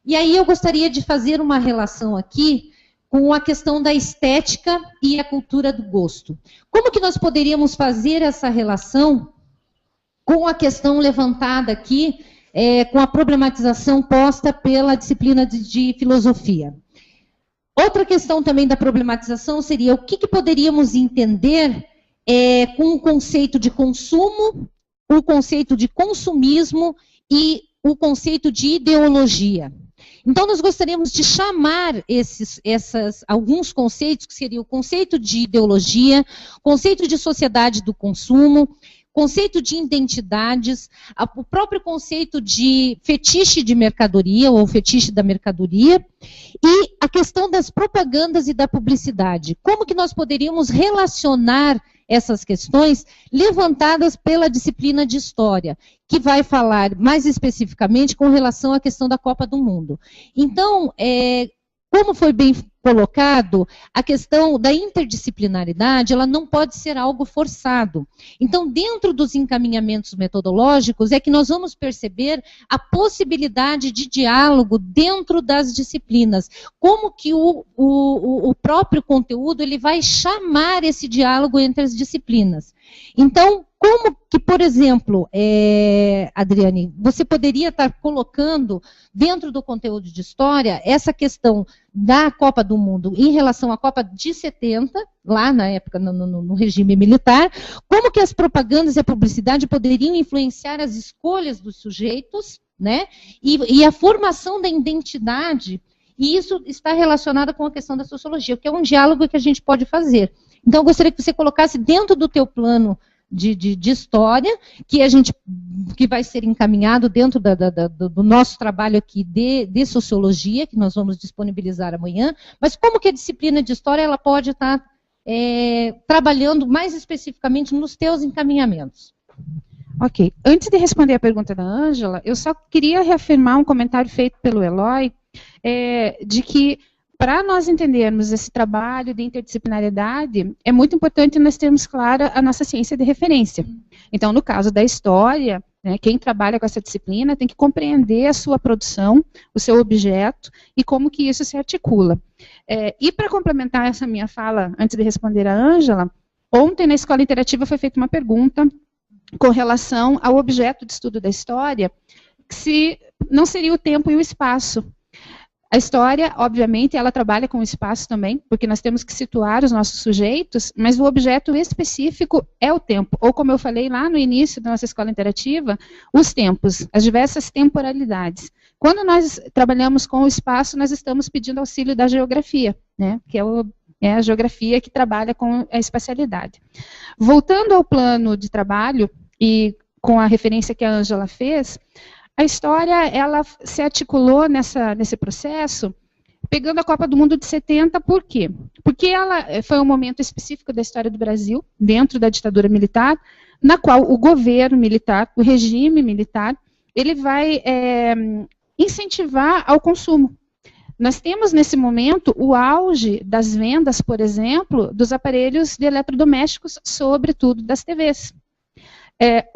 E aí eu gostaria de fazer uma relação aqui com a questão da estética e a cultura do gosto. Como que nós poderíamos fazer essa relação com a questão levantada aqui, com a problematização posta pela disciplina de filosofia? Outra questão também da problematização seria o que poderíamos entender com o conceito de consumo, o conceito de consumismo e o conceito de ideologia. Então, nós gostaríamos de chamar alguns conceitos, que seria o conceito de ideologia, conceito de sociedade do consumo, conceito de identidades, o próprio conceito de fetiche de mercadoria, ou fetiche da mercadoria, e a questão das propagandas e da publicidade. Como que nós poderíamos relacionar essas questões levantadas pela disciplina de História, que vai falar mais especificamente com relação à questão da Copa do Mundo. Então, como foi bem colocado, a questão da interdisciplinaridade, ela não pode ser algo forçado. Então, dentro dos encaminhamentos metodológicos, é que nós vamos perceber a possibilidade de diálogo dentro das disciplinas. Como que o próprio conteúdo ele vai chamar esse diálogo entre as disciplinas. Então, como que, por exemplo, Adriane, você poderia estar colocando dentro do conteúdo de história essa questão da Copa do Mundo em relação à Copa de 70, lá na época, no regime militar, como que as propagandas e a publicidade poderiam influenciar as escolhas dos sujeitos, né? E a formação da identidade, e isso está relacionado com a questão da sociologia, que é um diálogo que a gente pode fazer. Então, eu gostaria que você colocasse dentro do teu plano de história, que vai ser encaminhado dentro do nosso trabalho aqui de sociologia, que nós vamos disponibilizar amanhã, mas como que a disciplina de história ela pode estar trabalhando mais especificamente nos teus encaminhamentos? Ok. Antes de responder a pergunta da Ângela, eu só queria reafirmar um comentário feito pelo Eloy, de que, para nós entendermos esse trabalho de interdisciplinariedade, é muito importante nós termos clara a nossa ciência de referência. Então, no caso da história, né, quem trabalha com essa disciplina tem que compreender a sua produção, o seu objeto e como que isso se articula. E para complementar essa minha fala, antes de responder a Ângela, ontem na Escola Interativa foi feita uma pergunta com relação ao objeto de estudo da história, se não seria o tempo e o espaço. A história, obviamente, ela trabalha com o espaço também, porque nós temos que situar os nossos sujeitos, mas o objeto específico é o tempo. Ou, como eu falei lá no início da nossa escola interativa, os tempos, as diversas temporalidades. Quando nós trabalhamos com o espaço, nós estamos pedindo auxílio da geografia, né, que é a geografia que trabalha com a espacialidade. Voltando ao plano de trabalho, e com a referência que a Ângela fez, a história, ela se articulou nesse processo, pegando a Copa do Mundo de 70, por quê? Porque ela foi um momento específico da história do Brasil, dentro da ditadura militar, na qual o governo militar, o regime militar, ele vai incentivar ao consumo. Nós temos, nesse momento, o auge das vendas, por exemplo, dos aparelhos de eletrodomésticos, sobretudo das TVs.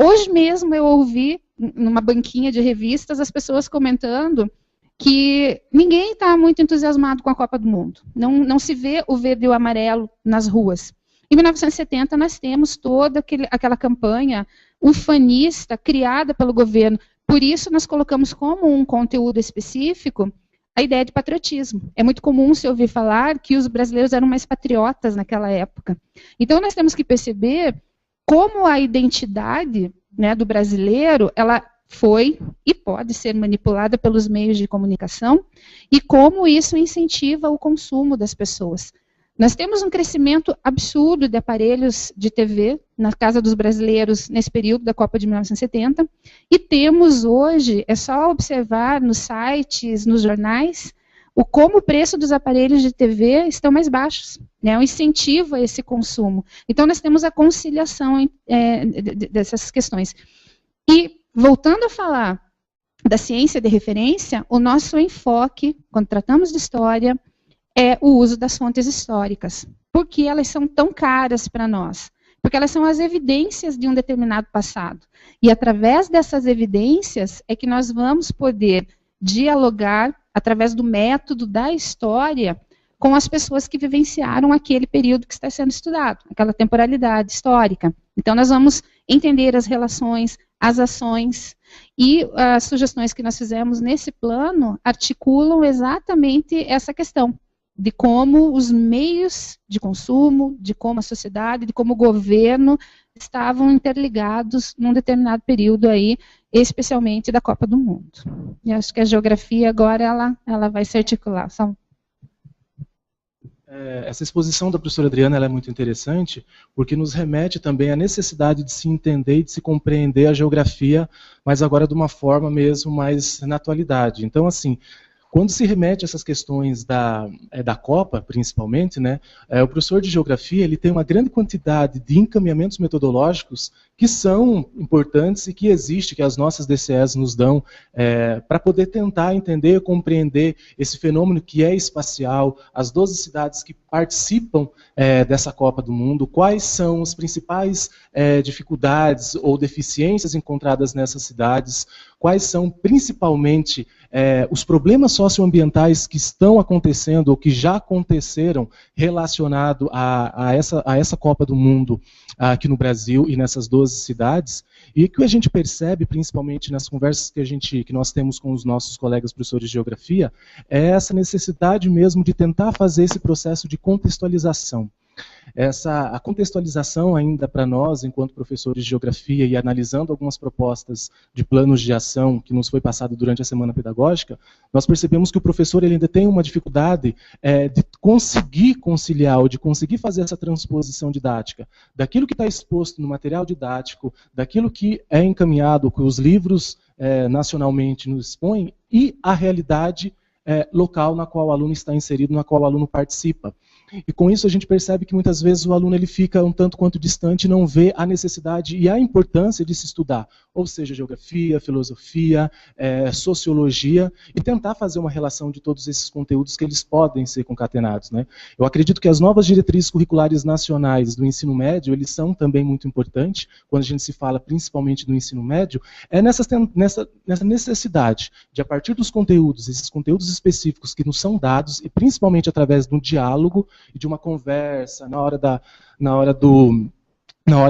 Hoje mesmo eu ouvi, numa banquinha de revistas, as pessoas comentando que ninguém está muito entusiasmado com a Copa do Mundo. Não se vê o verde e o amarelo nas ruas. Em 1970, nós temos toda aquela campanha ufanista criada pelo governo. Por isso, nós colocamos como um conteúdo específico a ideia de patriotismo. É muito comum se ouvir falar que os brasileiros eram mais patriotas naquela época. Então, nós temos que perceber como a identidade, né, do brasileiro, ela foi e pode ser manipulada pelos meios de comunicação e como isso incentiva o consumo das pessoas. Nós temos um crescimento absurdo de aparelhos de TV na casa dos brasileiros nesse período da Copa de 1970 e temos hoje, é só observar nos sites, nos jornais, como o preço dos aparelhos de TV estão mais baixos, né, um incentivo a esse consumo. Então, nós temos a conciliação dessas questões. E, voltando a falar da ciência de referência, o nosso enfoque, quando tratamos de história, é o uso das fontes históricas. Por que elas são tão caras para nós? Porque elas são as evidências de um determinado passado. E, através dessas evidências, é que nós vamos poder dialogar através do método da história com as pessoas que vivenciaram aquele período que está sendo estudado, aquela temporalidade histórica. Então, nós vamos entender as relações, as ações, e as sugestões que nós fizemos nesse plano articulam exatamente essa questão de como os meios de consumo, de como a sociedade, de como o governo estavam interligados num determinado período aí, especialmente da Copa do Mundo. E acho que a geografia agora ela vai se articular. Essa exposição da professora Adriana ela é muito interessante, porque nos remete também à necessidade de se entender e de se compreender a geografia, mas agora de uma forma mesmo mais na atualidade. Então, assim, quando se remete a essas questões da Copa, principalmente, né, o professor de Geografia ele tem uma grande quantidade de encaminhamentos metodológicos que são importantes e que existem, que as nossas DCEs nos dão, para poder tentar entender, compreender esse fenômeno que é espacial, as 12 cidades que participam dessa Copa do Mundo, quais são as principais dificuldades ou deficiências encontradas nessas cidades, quais são principalmente os problemas socioambientais que estão acontecendo ou que já aconteceram relacionado a essa Copa do Mundo aqui no Brasil e nessas 12 cidades, e que a gente percebe, principalmente nas conversas que nós temos com os nossos colegas professores de geografia, é essa necessidade mesmo de tentar fazer esse processo de contextualização. A contextualização ainda para nós, enquanto professores de geografia, e analisando algumas propostas de planos de ação que nos foi passado durante a semana pedagógica, nós percebemos que o professor ele ainda tem uma dificuldade de conseguir conciliar, ou de conseguir fazer essa transposição didática daquilo que está exposto no material didático, daquilo que é encaminhado, que os livros nacionalmente nos expõem, e a realidade local na qual o aluno está inserido, na qual o aluno participa. E com isso a gente percebe que muitas vezes o aluno ele fica um tanto quanto distante e não vê a necessidade e a importância de se estudar, ou seja, geografia, filosofia, sociologia, e tentar fazer uma relação de todos esses conteúdos que eles podem ser concatenados, né? Eu acredito que as novas diretrizes curriculares nacionais do ensino médio, eles são também muito importantes, quando a gente se fala principalmente do ensino médio, nessa necessidade de, a partir dos conteúdos, esses conteúdos específicos que nos são dados, e principalmente através de um diálogo e de uma conversa, na hora da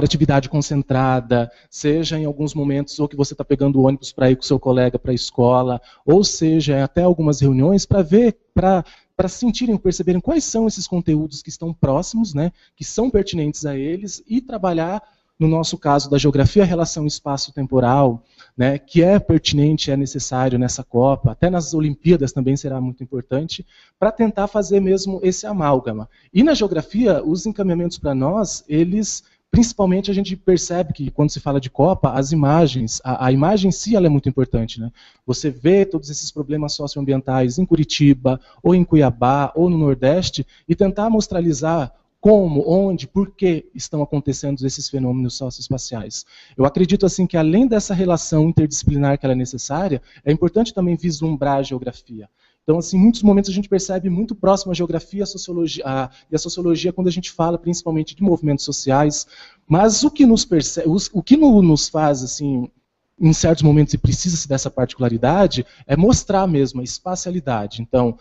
atividade concentrada, seja em alguns momentos ou que você está pegando o ônibus para ir com o seu colega para a escola, ou seja, até algumas reuniões para ver, para sentirem, perceberem quais são esses conteúdos que estão próximos, né, que são pertinentes a eles, e trabalhar, no nosso caso da geografia, a relação espaço-temporal, né, que é pertinente, é necessário nessa Copa, até nas Olimpíadas também será muito importante, para tentar fazer mesmo esse amálgama. E na geografia, os encaminhamentos para nós, eles, principalmente a gente percebe que quando se fala de Copa, as imagens, a imagem em si ela é muito importante, né? Você vê todos esses problemas socioambientais em Curitiba, ou em Cuiabá, ou no Nordeste, e tentar mostralizar como, onde, por que estão acontecendo esses fenômenos socioespaciais. Eu acredito assim que além dessa relação interdisciplinar que ela é necessária, é importante também vislumbrar a geografia. Então, assim, em muitos momentos a gente percebe muito próximo a geografia e a sociologia quando a gente fala principalmente de movimentos sociais, mas o que nos faz, assim, em certos momentos, e precisa-se dessa particularidade, é mostrar mesmo a espacialidade. Então,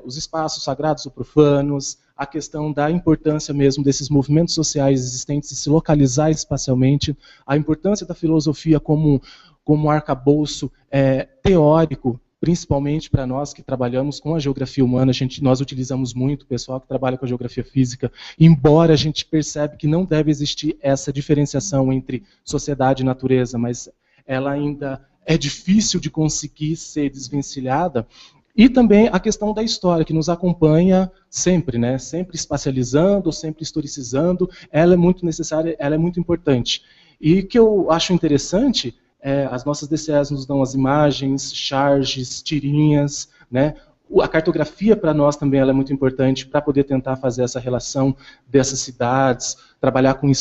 os espaços sagrados ou profanos, a questão da importância mesmo desses movimentos sociais existentes e se localizar espacialmente, a importância da filosofia como arcabouço teórico, principalmente para nós que trabalhamos com a geografia humana, nós utilizamos muito o pessoal que trabalha com a geografia física, embora a gente percebe que não deve existir essa diferenciação entre sociedade e natureza, mas ela ainda é difícil de conseguir ser desvencilhada. E também a questão da história, que nos acompanha sempre, né? Sempre espacializando, sempre historicizando, ela é muito necessária, ela é muito importante. E que eu acho interessante, as nossas DCEs nos dão as imagens, charges, tirinhas, né? A cartografia para nós também ela é muito importante para poder tentar fazer essa relação dessas cidades, trabalhar com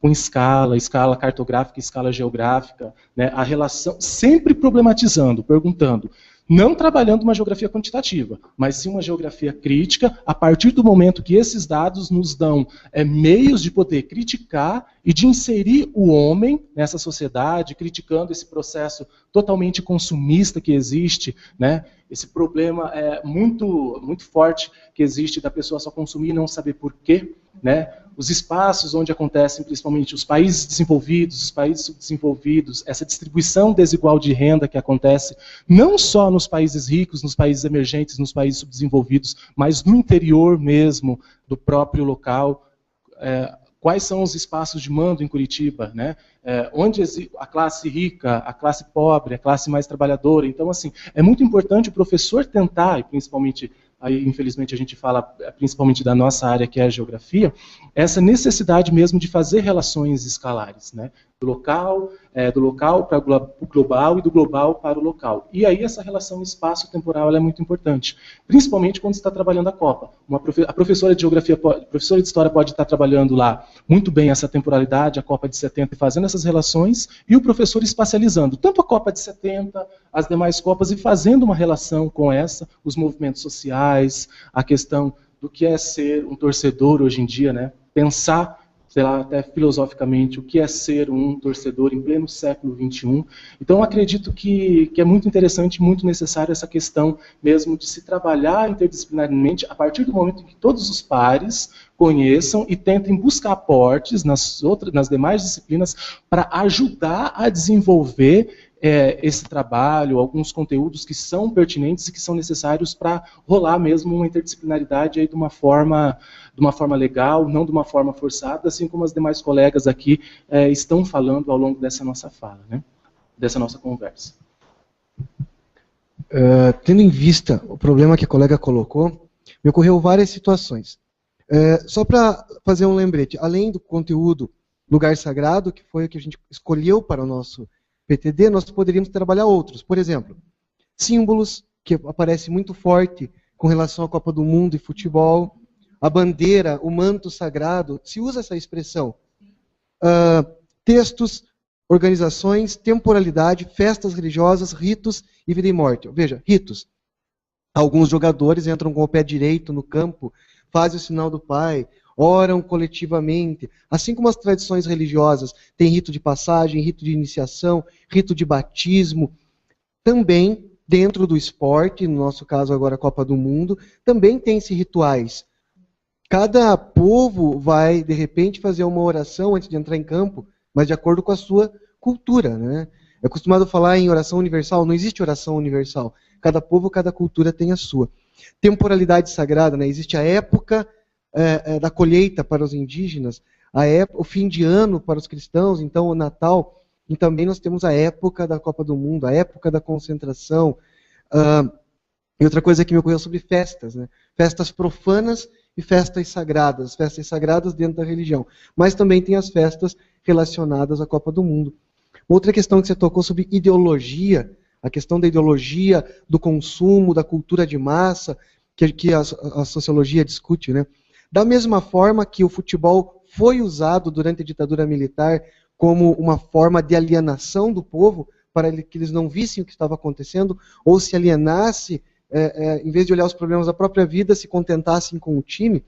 escala cartográfica, escala geográfica, né? A relação, sempre problematizando, perguntando, não trabalhando uma geografia quantitativa, mas sim uma geografia crítica, a partir do momento que esses dados nos dão meios de poder criticar e de inserir o homem nessa sociedade, criticando esse processo totalmente consumista que existe, né? Esse problema muito, muito forte que existe da pessoa só consumir e não saber por quê, né? Os espaços onde acontecem, principalmente os países desenvolvidos, os países subdesenvolvidos, essa distribuição desigual de renda que acontece, não só nos países ricos, nos países emergentes, nos países subdesenvolvidos, mas no interior mesmo do próprio local. Quais são os espaços de mando em Curitiba, né? Onde a classe rica, a classe pobre, a classe mais trabalhadora. Então, assim, é muito importante o professor tentar, e principalmente, aí infelizmente a gente fala principalmente da nossa área, que é a geografia, essa necessidade mesmo de fazer relações escalares, né? Do local para o global e do global para o local. E aí essa relação espaço-temporal ela é muito importante, principalmente quando você está trabalhando a Copa. A professora de geografia, professora de história pode estar trabalhando lá muito bem essa temporalidade, a Copa de 70, e fazendo essas relações, e o professor espacializando tanto a Copa de 70, as demais Copas, e fazendo uma relação com os movimentos sociais, a questão do que é ser um torcedor hoje em dia, né? Pensar sei lá, até filosoficamente, o que é ser um torcedor em pleno século XXI. Então, acredito que é muito interessante, muito necessário essa questão mesmo de se trabalhar interdisciplinarmente a partir do momento em que todos os pares conheçam e tentem buscar aportes nas demais disciplinas para ajudar a desenvolver esse trabalho, alguns conteúdos que são pertinentes e que são necessários para rolar mesmo uma interdisciplinaridade aí de uma forma legal, não de uma forma forçada, assim como as demais colegas aqui estão falando ao longo dessa nossa fala, né? Dessa nossa conversa. Tendo em vista o problema que a colega colocou, me ocorreu várias situações. Só para fazer um lembrete, além do conteúdo lugar sagrado, que foi o que a gente escolheu para o nosso PTD, nós poderíamos trabalhar outros. Por exemplo, símbolos, que aparece muito forte com relação à Copa do Mundo e futebol, a bandeira, o manto sagrado, se usa essa expressão. Textos, organizações, temporalidade, festas religiosas, ritos e vida e morte. Veja, ritos. Alguns jogadores entram com o pé direito no campo, fazem o sinal do Pai, oram coletivamente, assim como as tradições religiosas, tem rito de passagem, rito de iniciação, rito de batismo. Também, dentro do esporte, no nosso caso agora a Copa do Mundo, também tem-se rituais. Cada povo vai, de repente, fazer uma oração antes de entrar em campo, mas de acordo com a sua cultura, né? É acostumado falar em oração universal, não existe oração universal. Cada povo, cada cultura tem a sua. Temporalidade sagrada, né? Existe a época da colheita para os indígenas, o fim de ano para os cristãos, então o Natal, e também nós temos a época da Copa do Mundo, a época da concentração. E outra coisa que me ocorreu sobre festas, né? Festas profanas e festas sagradas dentro da religião. Mas também tem as festas relacionadas à Copa do Mundo. Outra questão que você tocou sobre ideologia, a questão da ideologia, do consumo, da cultura de massa, que a sociologia discute, né? Da mesma forma que o futebol foi usado durante a ditadura militar como uma forma de alienação do povo, para que eles não vissem o que estava acontecendo, ou se alienasse, em vez de olhar os problemas da própria vida, se contentassem com o time,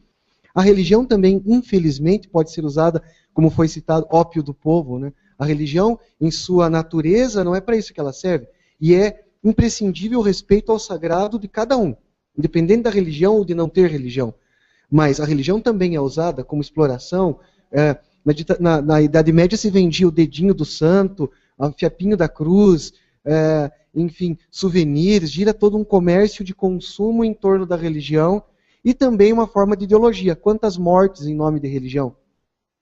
a religião também, infelizmente, pode ser usada, como foi citado, ópio do povo, né? A religião, em sua natureza, não é para isso que ela serve, e é imprescindível o respeito ao sagrado de cada um, independente da religião ou de não ter religião. Mas a religião também é usada como exploração. Na Idade Média se vendia o dedinho do santo, o fiapinho da cruz, enfim, souvenirs, gira todo um comércio de consumo em torno da religião e também uma forma de ideologia. Quantas mortes em nome de religião?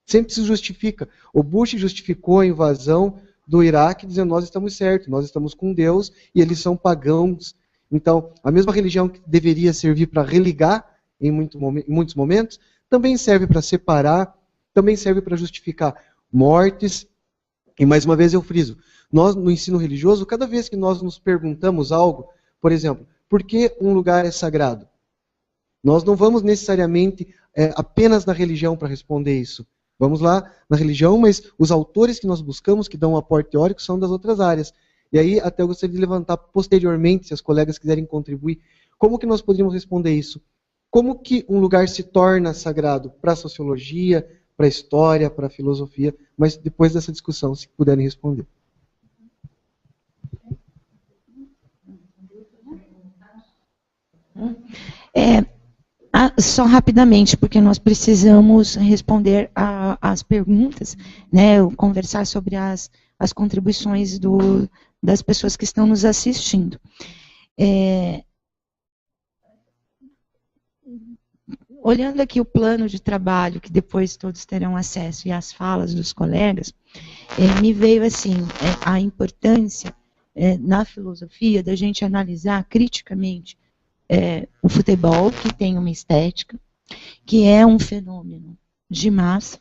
Sempre se justifica. O Bush justificou a invasão do Iraque dizendo nós estamos certos, nós estamos com Deus e eles são pagãos. Então, a mesma religião que deveria servir para religar em muitos momentos, também serve para separar, também serve para justificar mortes. E mais uma vez eu friso, nós no ensino religioso, cada vez que nós nos perguntamos algo, por exemplo, por que um lugar é sagrado? Nós não vamos necessariamente apenas na religião para responder isso. Vamos lá na religião, mas os autores que nós buscamos, que dão um aporte teórico, são das outras áreas. E aí até eu gostaria de levantar posteriormente, se as colegas quiserem contribuir, como que nós poderíamos responder isso? Como que um lugar se torna sagrado para a sociologia, para a história, para a filosofia, mas depois dessa discussão, se puderem responder. Só rapidamente, porque nós precisamos responder às perguntas, né, conversar sobre as contribuições das pessoas que estão nos assistindo. Olhando aqui o plano de trabalho, que depois todos terão acesso, e as falas dos colegas, me veio assim, a importância na filosofia da gente analisar criticamente o futebol, que tem uma estética, que é um fenômeno de massa,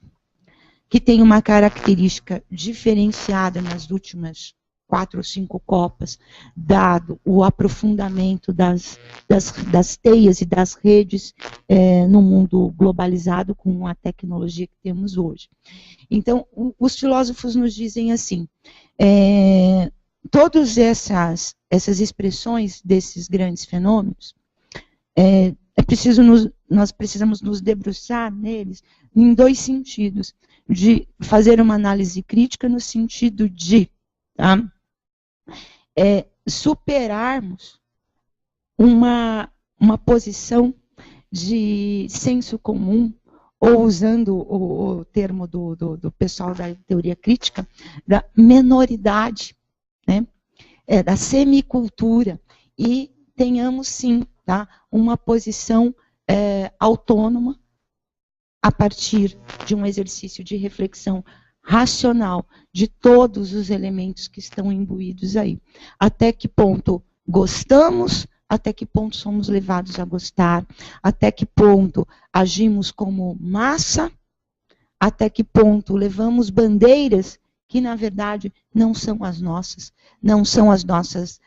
que tem uma característica diferenciada nas últimas 4 ou 5 Copas, dado o aprofundamento das teias e das redes no mundo globalizado com a tecnologia que temos hoje. Então, os filósofos nos dizem assim, todas essas expressões desses grandes fenômenos, nós precisamos nos debruçar neles em 2 sentidos. de fazer uma análise crítica no sentido de superarmos uma posição de senso comum, ou usando o termo do pessoal da teoria crítica, da menoridade, né? Da semicultura, e tenhamos, sim, uma posição autônoma a partir de um exercício de reflexão racional de todos os elementos que estão imbuídos aí. Até que ponto gostamos, até que ponto somos levados a gostar, até que ponto agimos como massa, até que ponto levamos bandeiras que, na verdade, não são as nossas, não são as nossas,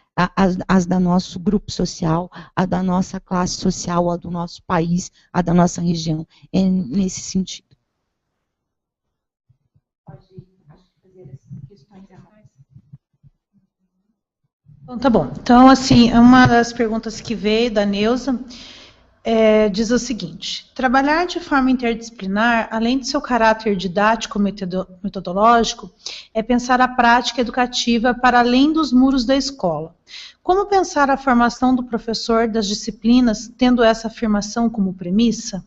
as da nosso grupo social, a da nossa classe social, a do nosso país, a da nossa região. É nesse sentido. Então, tá bom. Então, assim, uma das perguntas que veio da Neuza diz o seguinte: trabalhar de forma interdisciplinar, além do seu caráter didático metodológico, é pensar a prática educativa para além dos muros da escola. Como pensar a formação do professor das disciplinas, tendo essa afirmação como premissa?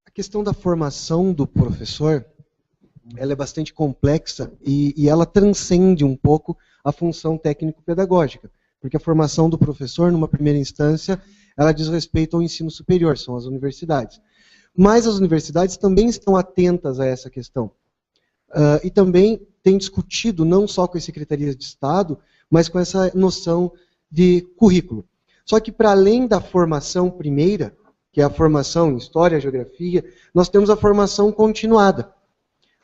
A questão da formação do professor, ela é bastante complexa e ela transcende um pouco a função técnico-pedagógica, porque a formação do professor, numa primeira instância, ela diz respeito ao ensino superior, são as universidades. Mas as universidades também estão atentas a essa questão. E também têm discutido, não só com as secretarias de Estado, mas com essa noção de currículo. Só que, para além da formação primeira, que é a formação em História, Geografia, nós temos a formação continuada.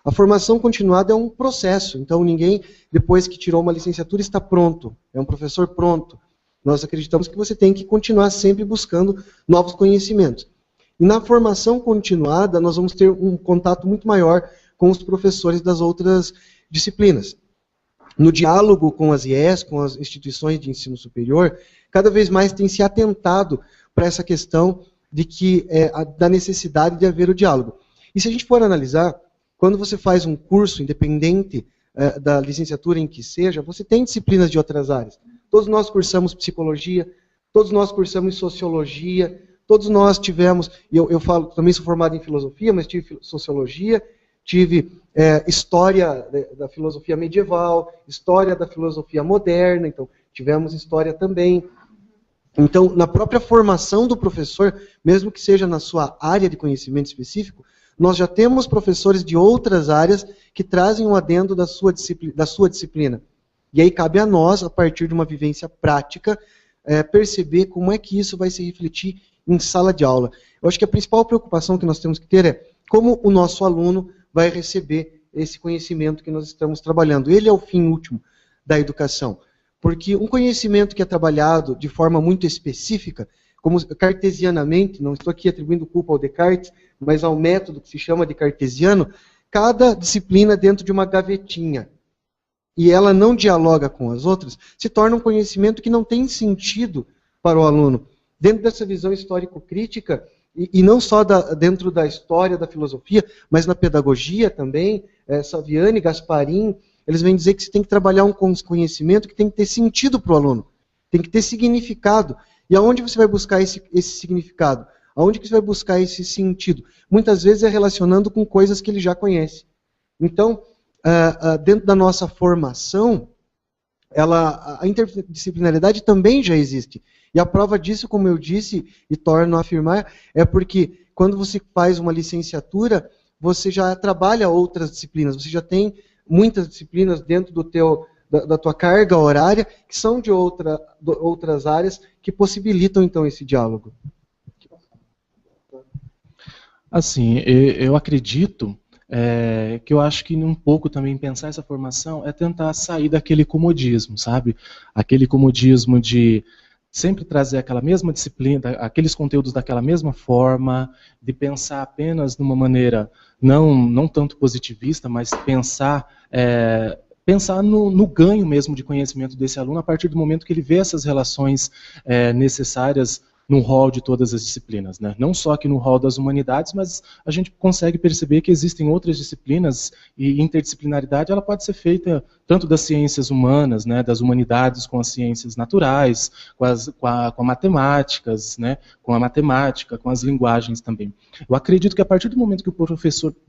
A formação continuada é um processo, então ninguém, depois que tirou uma licenciatura, está pronto, é um professor pronto. Nós acreditamos que você tem que continuar sempre buscando novos conhecimentos. E na formação continuada, nós vamos ter um contato muito maior com os professores das outras disciplinas. No diálogo com as IES, com as instituições de ensino superior, cada vez mais tem se atentado para essa questão da necessidade de haver o diálogo. E se a gente for analisar, quando você faz um curso, independente da licenciatura em que seja, você tem disciplinas de outras áreas. Todos nós cursamos psicologia, todos nós cursamos sociologia, todos nós tivemos, eu falo, também sou formado em filosofia, mas tive sociologia, tive história da filosofia medieval, história da filosofia moderna, então tivemos história também. Então, na própria formação do professor, mesmo que seja na sua área de conhecimento específico, nós já temos professores de outras áreas que trazem um adendo da sua disciplina. E aí cabe a nós, a partir de uma vivência prática, perceber como é que isso vai se refletir em sala de aula. Eu acho que a principal preocupação que nós temos que ter é como o nosso aluno vai receber esse conhecimento que nós estamos trabalhando. Ele é o fim último da educação. Porque um conhecimento que é trabalhado de forma muito específica, como cartesianamente, não estou aqui atribuindo culpa ao Descartes, mas ao método que se chama de cartesiano, cada disciplina dentro de uma gavetinha, e ela não dialoga com as outras, se torna um conhecimento que não tem sentido para o aluno. Dentro dessa visão histórico-crítica, e não só dentro da história, da filosofia, mas na pedagogia também, Saviani, Gasparin, eles vêm dizer que você tem que trabalhar um conhecimento que tem que ter sentido para o aluno, tem que ter significado. E aonde você vai buscar esse significado? Aonde que você vai buscar esse sentido? Muitas vezes é relacionando com coisas que ele já conhece. Então, dentro da nossa formação, a interdisciplinaridade também já existe. E a prova disso, como eu disse, e torno a afirmar, é porque quando você faz uma licenciatura, você já trabalha outras disciplinas, você já tem muitas disciplinas dentro da tua carga horária, que são de outras áreas, que possibilitam, então, esse diálogo. Assim, eu acredito que eu acho que um pouco também pensar essa formação é tentar sair daquele comodismo, sabe? Aquele comodismo de sempre trazer aquela mesma disciplina, aqueles conteúdos daquela mesma forma, de pensar apenas de uma maneira não tanto positivista, mas pensar pensar no ganho mesmo de conhecimento desse aluno a partir do momento que ele vê essas relações necessárias no rol de todas as disciplinas, né? Não só aqui no rol das humanidades, mas a gente consegue perceber que existem outras disciplinas e interdisciplinaridade ela pode ser feita tanto das ciências humanas, né, das humanidades com as ciências naturais, com a matemáticas, né, com a matemática, com as linguagens também. Eu acredito que a partir do momento que o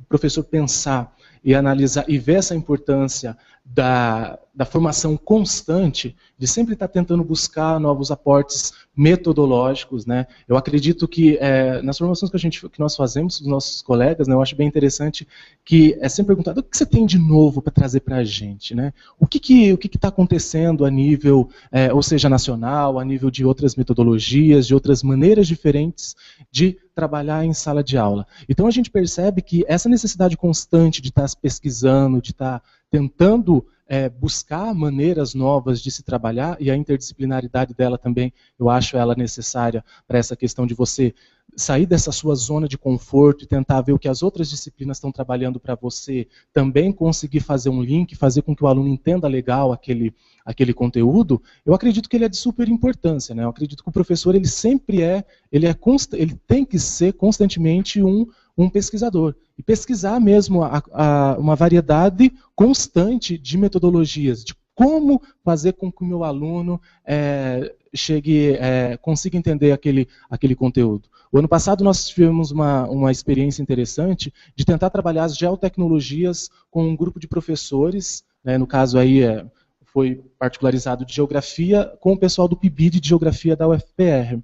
professor pensar e analisar e ver essa importância da formação constante, de sempre estar tentando buscar novos aportes metodológicos, né? Eu acredito que nas formações que nós fazemos, os nossos colegas, né, eu acho bem interessante que é sempre perguntado o que você tem de novo para trazer para a gente, né? O que está acontecendo a nível, ou seja, nacional, a nível de outras metodologias, de outras maneiras diferentes de trabalhar em sala de aula. Então a gente percebe que essa necessidade constante de estar pesquisando, de estar tentando buscar maneiras novas de se trabalhar, e a interdisciplinaridade dela também, eu acho ela necessária para essa questão de você sair dessa sua zona de conforto e tentar ver o que as outras disciplinas estão trabalhando para você, também conseguir fazer um link, fazer com que o aluno entenda legal aquele conteúdo, eu acredito que ele é de super importância, né? Eu acredito que o professor, ele sempre ele tem que ser constantemente um pesquisador, e pesquisar mesmo uma variedade constante de metodologias, de como fazer com que o meu aluno consiga entender aquele conteúdo. O ano passado nós tivemos uma experiência interessante de tentar trabalhar as geotecnologias com um grupo de professores, né, no caso aí foi particularizado de geografia, com o pessoal do PIBID de geografia da UFPR.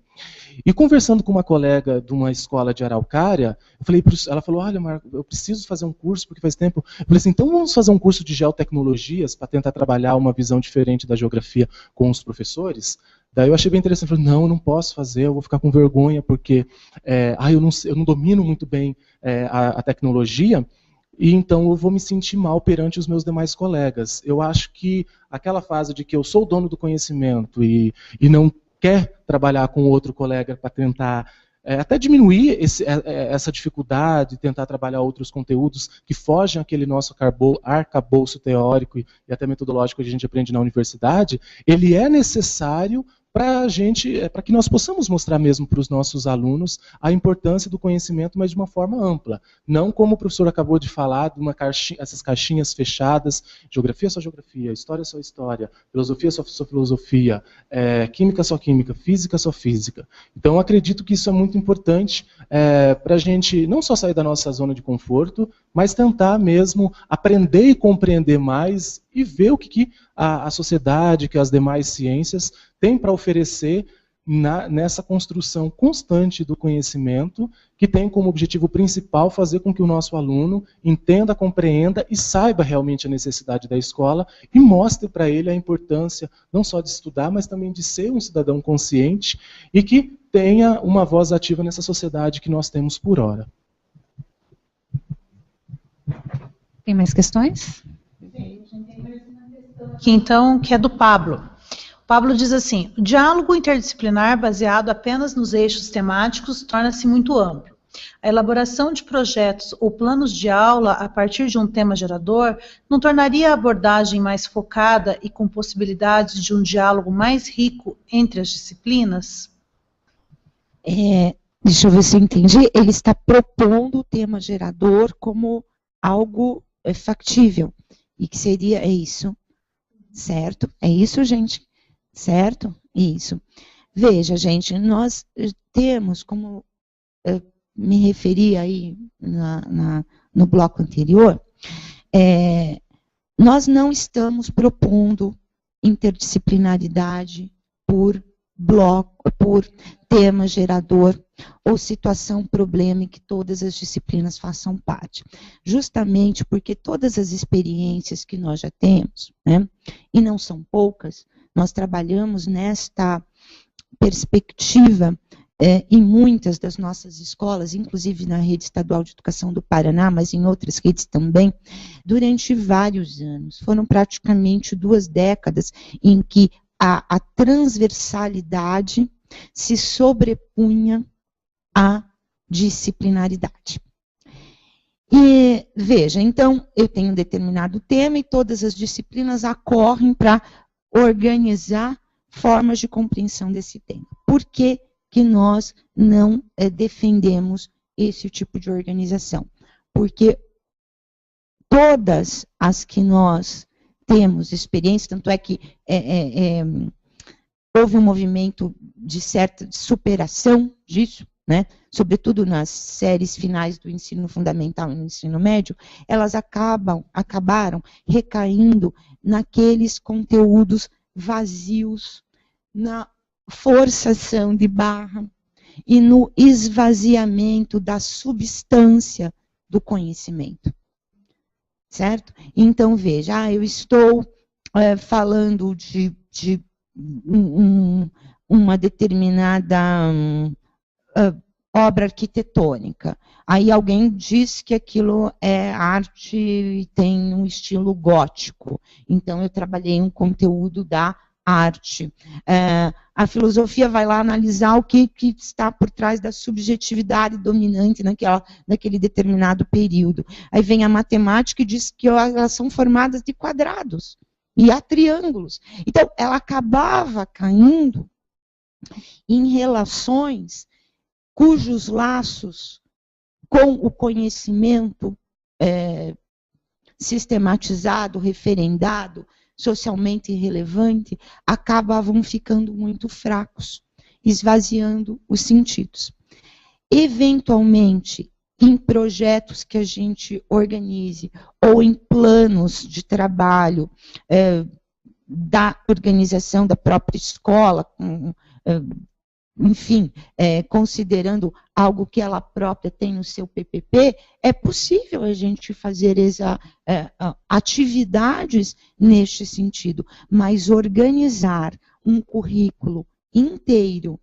E conversando com uma colega de uma escola de Araucária, ela falou, olha, Marco, eu preciso fazer um curso, porque faz tempo. Eu falei assim, então vamos fazer um curso de geotecnologias para tentar trabalhar uma visão diferente da geografia com os professores? Daí eu achei bem interessante, eu falei, não, eu não posso fazer, eu vou ficar com vergonha, porque eu não domino muito bem a tecnologia, e então eu vou me sentir mal perante os meus demais colegas. Eu acho que aquela fase de que eu sou o dono do conhecimento e não quer trabalhar com outro colega para tentar até diminuir essa dificuldade, tentar trabalhar outros conteúdos que fogem àquele nosso arcabouço teórico e até metodológico que a gente aprende na universidade, ele é necessário para que nós possamos mostrar mesmo para os nossos alunos a importância do conhecimento, mas de uma forma ampla. Não como o professor acabou de falar, de essas caixinhas fechadas, geografia só geografia, história só história, filosofia só filosofia, química só química, física só física. Então eu acredito que isso é muito importante para a gente não só sair da nossa zona de conforto, mas tentar mesmo aprender e compreender mais e ver o que a sociedade, que as demais ciências têm para oferecer nessa construção constante do conhecimento, que tem como objetivo principal fazer com que o nosso aluno entenda, compreenda e saiba realmente a necessidade da escola e mostre para ele a importância não só de estudar, mas também de ser um cidadão consciente e que tenha uma voz ativa nessa sociedade que nós temos por hora. Tem mais questões? Aqui, então, que é do Pablo. O Pablo diz assim, o diálogo interdisciplinar baseado apenas nos eixos temáticos torna-se muito amplo. A elaboração de projetos ou planos de aula a partir de um tema gerador não tornaria a abordagem mais focada e com possibilidades de um diálogo mais rico entre as disciplinas? Deixa eu ver se eu entendi. Ele está propondo o tema gerador como algo factível. E que seria, isso, certo? É isso, gente? Certo? Isso. Veja, gente, nós temos, como me referi aí no bloco anterior, nós não estamos propondo interdisciplinaridade por bloco, por tema gerador ou situação problema em que todas as disciplinas façam parte. Justamente porque todas as experiências que nós já temos, né, e não são poucas, nós trabalhamos nesta perspectiva em muitas das nossas escolas, inclusive na rede estadual de educação do Paraná, mas em outras redes também, durante vários anos. Foram praticamente 2 décadas em que a transversalidade se sobrepunha à disciplinaridade. E veja, então, eu tenho um determinado tema e todas as disciplinas acorrem para organizar formas de compreensão desse tema. Por que que nós não defendemos esse tipo de organização? Porque todas as que nós temos experiência, tanto é que houve um movimento de certa superação disso, né? Sobretudo nas séries finais do ensino fundamental e no ensino médio, elas acabaram recaindo naqueles conteúdos vazios, na forçação de barra e no esvaziamento da substância do conhecimento. Certo? Então, veja, eu estou falando de uma determinada obra arquitetônica. Aí alguém diz que aquilo é arte e tem um estilo gótico. Então, eu trabalhei um conteúdo da arte. A filosofia vai lá analisar o que está por trás da subjetividade dominante naquele determinado período. Aí vem a matemática e diz que elas são formadas de quadrados e há triângulos. Então, ela acabava caindo em relações cujos laços com o conhecimento sistematizado, referendado, socialmente relevante, acabavam ficando muito fracos, esvaziando os sentidos. Eventualmente, em projetos que a gente organize, ou em planos de trabalho da organização da própria escola, enfim, considerando algo que ela própria tem no seu PPP, é possível a gente fazer atividades neste sentido, mas organizar um currículo inteiro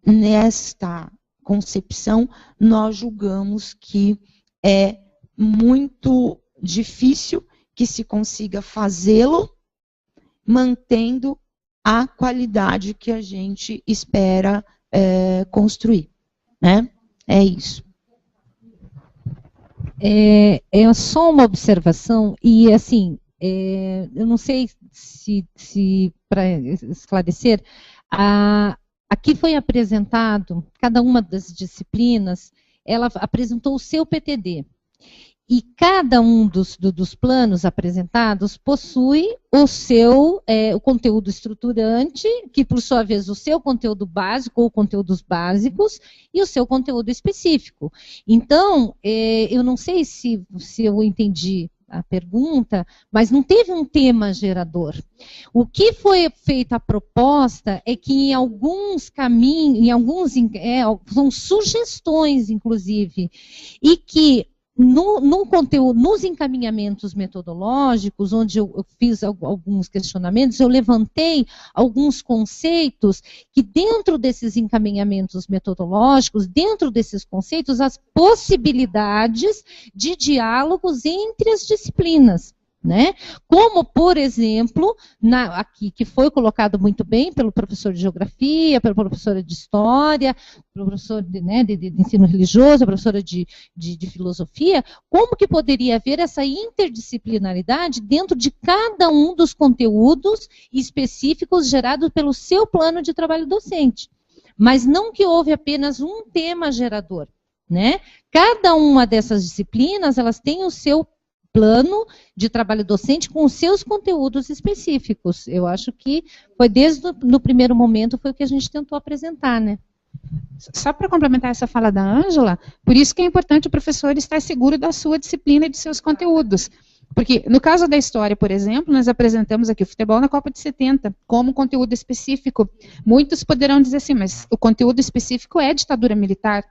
nesta concepção, nós julgamos que é muito difícil que se consiga fazê-lo mantendo a qualidade que a gente espera construir, né? É isso. É só uma observação, e assim, eu não sei se para esclarecer, aqui foi apresentado, cada uma das disciplinas, ela apresentou o seu PTD. E cada um dos planos apresentados possui o seu o conteúdo estruturante, que por sua vez o seu conteúdo básico ou conteúdos básicos, e o seu conteúdo específico. Então, eu não sei se eu entendi a pergunta, mas não teve um tema gerador. O que foi feita a proposta é que em alguns caminhos, são sugestões, inclusive, e que no conteúdo, nos encaminhamentos metodológicos, onde eu fiz alguns questionamentos, eu levantei alguns conceitos que dentro desses encaminhamentos metodológicos, dentro desses conceitos, as possibilidades de diálogos entre as disciplinas. Né? Como, por exemplo, aqui que foi colocado muito bem pelo professor de geografia, pela professora de história, pelo professor de ensino religioso, a professora de filosofia, como que poderia haver essa interdisciplinaridade dentro de cada um dos conteúdos específicos gerados pelo seu plano de trabalho docente. Mas não que houve apenas um tema gerador. Né? Cada uma dessas disciplinas, elas têm o seu plano de trabalho docente com os seus conteúdos específicos. Eu acho que foi desde no primeiro momento foi o que a gente tentou apresentar, né? Só para complementar essa fala da Ângela, por isso que é importante o professor estar seguro da sua disciplina e de seus conteúdos. Porque, no caso da história, por exemplo, nós apresentamos aqui o futebol na Copa de 70 como conteúdo específico. Muitos poderão dizer assim, mas o conteúdo específico é ditadura militar.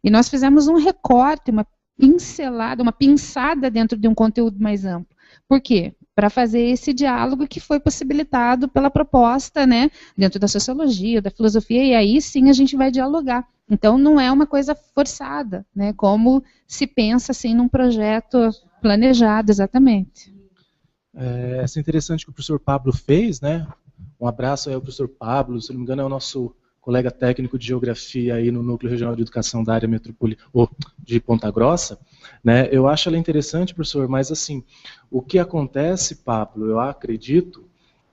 E nós fizemos um recorte, uma pincelada, uma pinçada dentro de um conteúdo mais amplo. Por quê? Para fazer esse diálogo que foi possibilitado pela proposta, né, dentro da sociologia, da filosofia, e aí sim a gente vai dialogar. Então não é uma coisa forçada, né, como se pensa assim num projeto planejado, exatamente. Essa é interessante que o professor Pablo fez, né? Um abraço aí ao professor Pablo, se não me engano é o nosso colega técnico de geografia aí no Núcleo Regional de Educação da área metropolitana, ou de Ponta Grossa, né, eu acho ela interessante, professor, mas assim, o que acontece, Pablo, eu acredito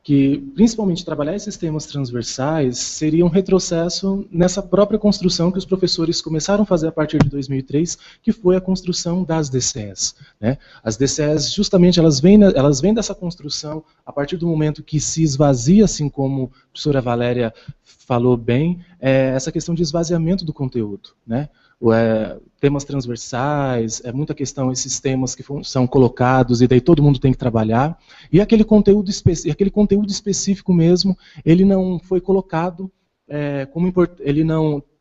que, principalmente, trabalhar esses temas transversais seria um retrocesso nessa própria construção que os professores começaram a fazer a partir de 2003, que foi a construção das DCEs. Né? As DCEs, justamente, elas vêm dessa construção a partir do momento que se esvazia, assim como a professora Valéria falou bem, essa questão de esvaziamento do conteúdo, né? Temas transversais, muita questão, esses temas que são colocados e daí todo mundo tem que trabalhar, e aquele conteúdo específico mesmo, ele não foi colocado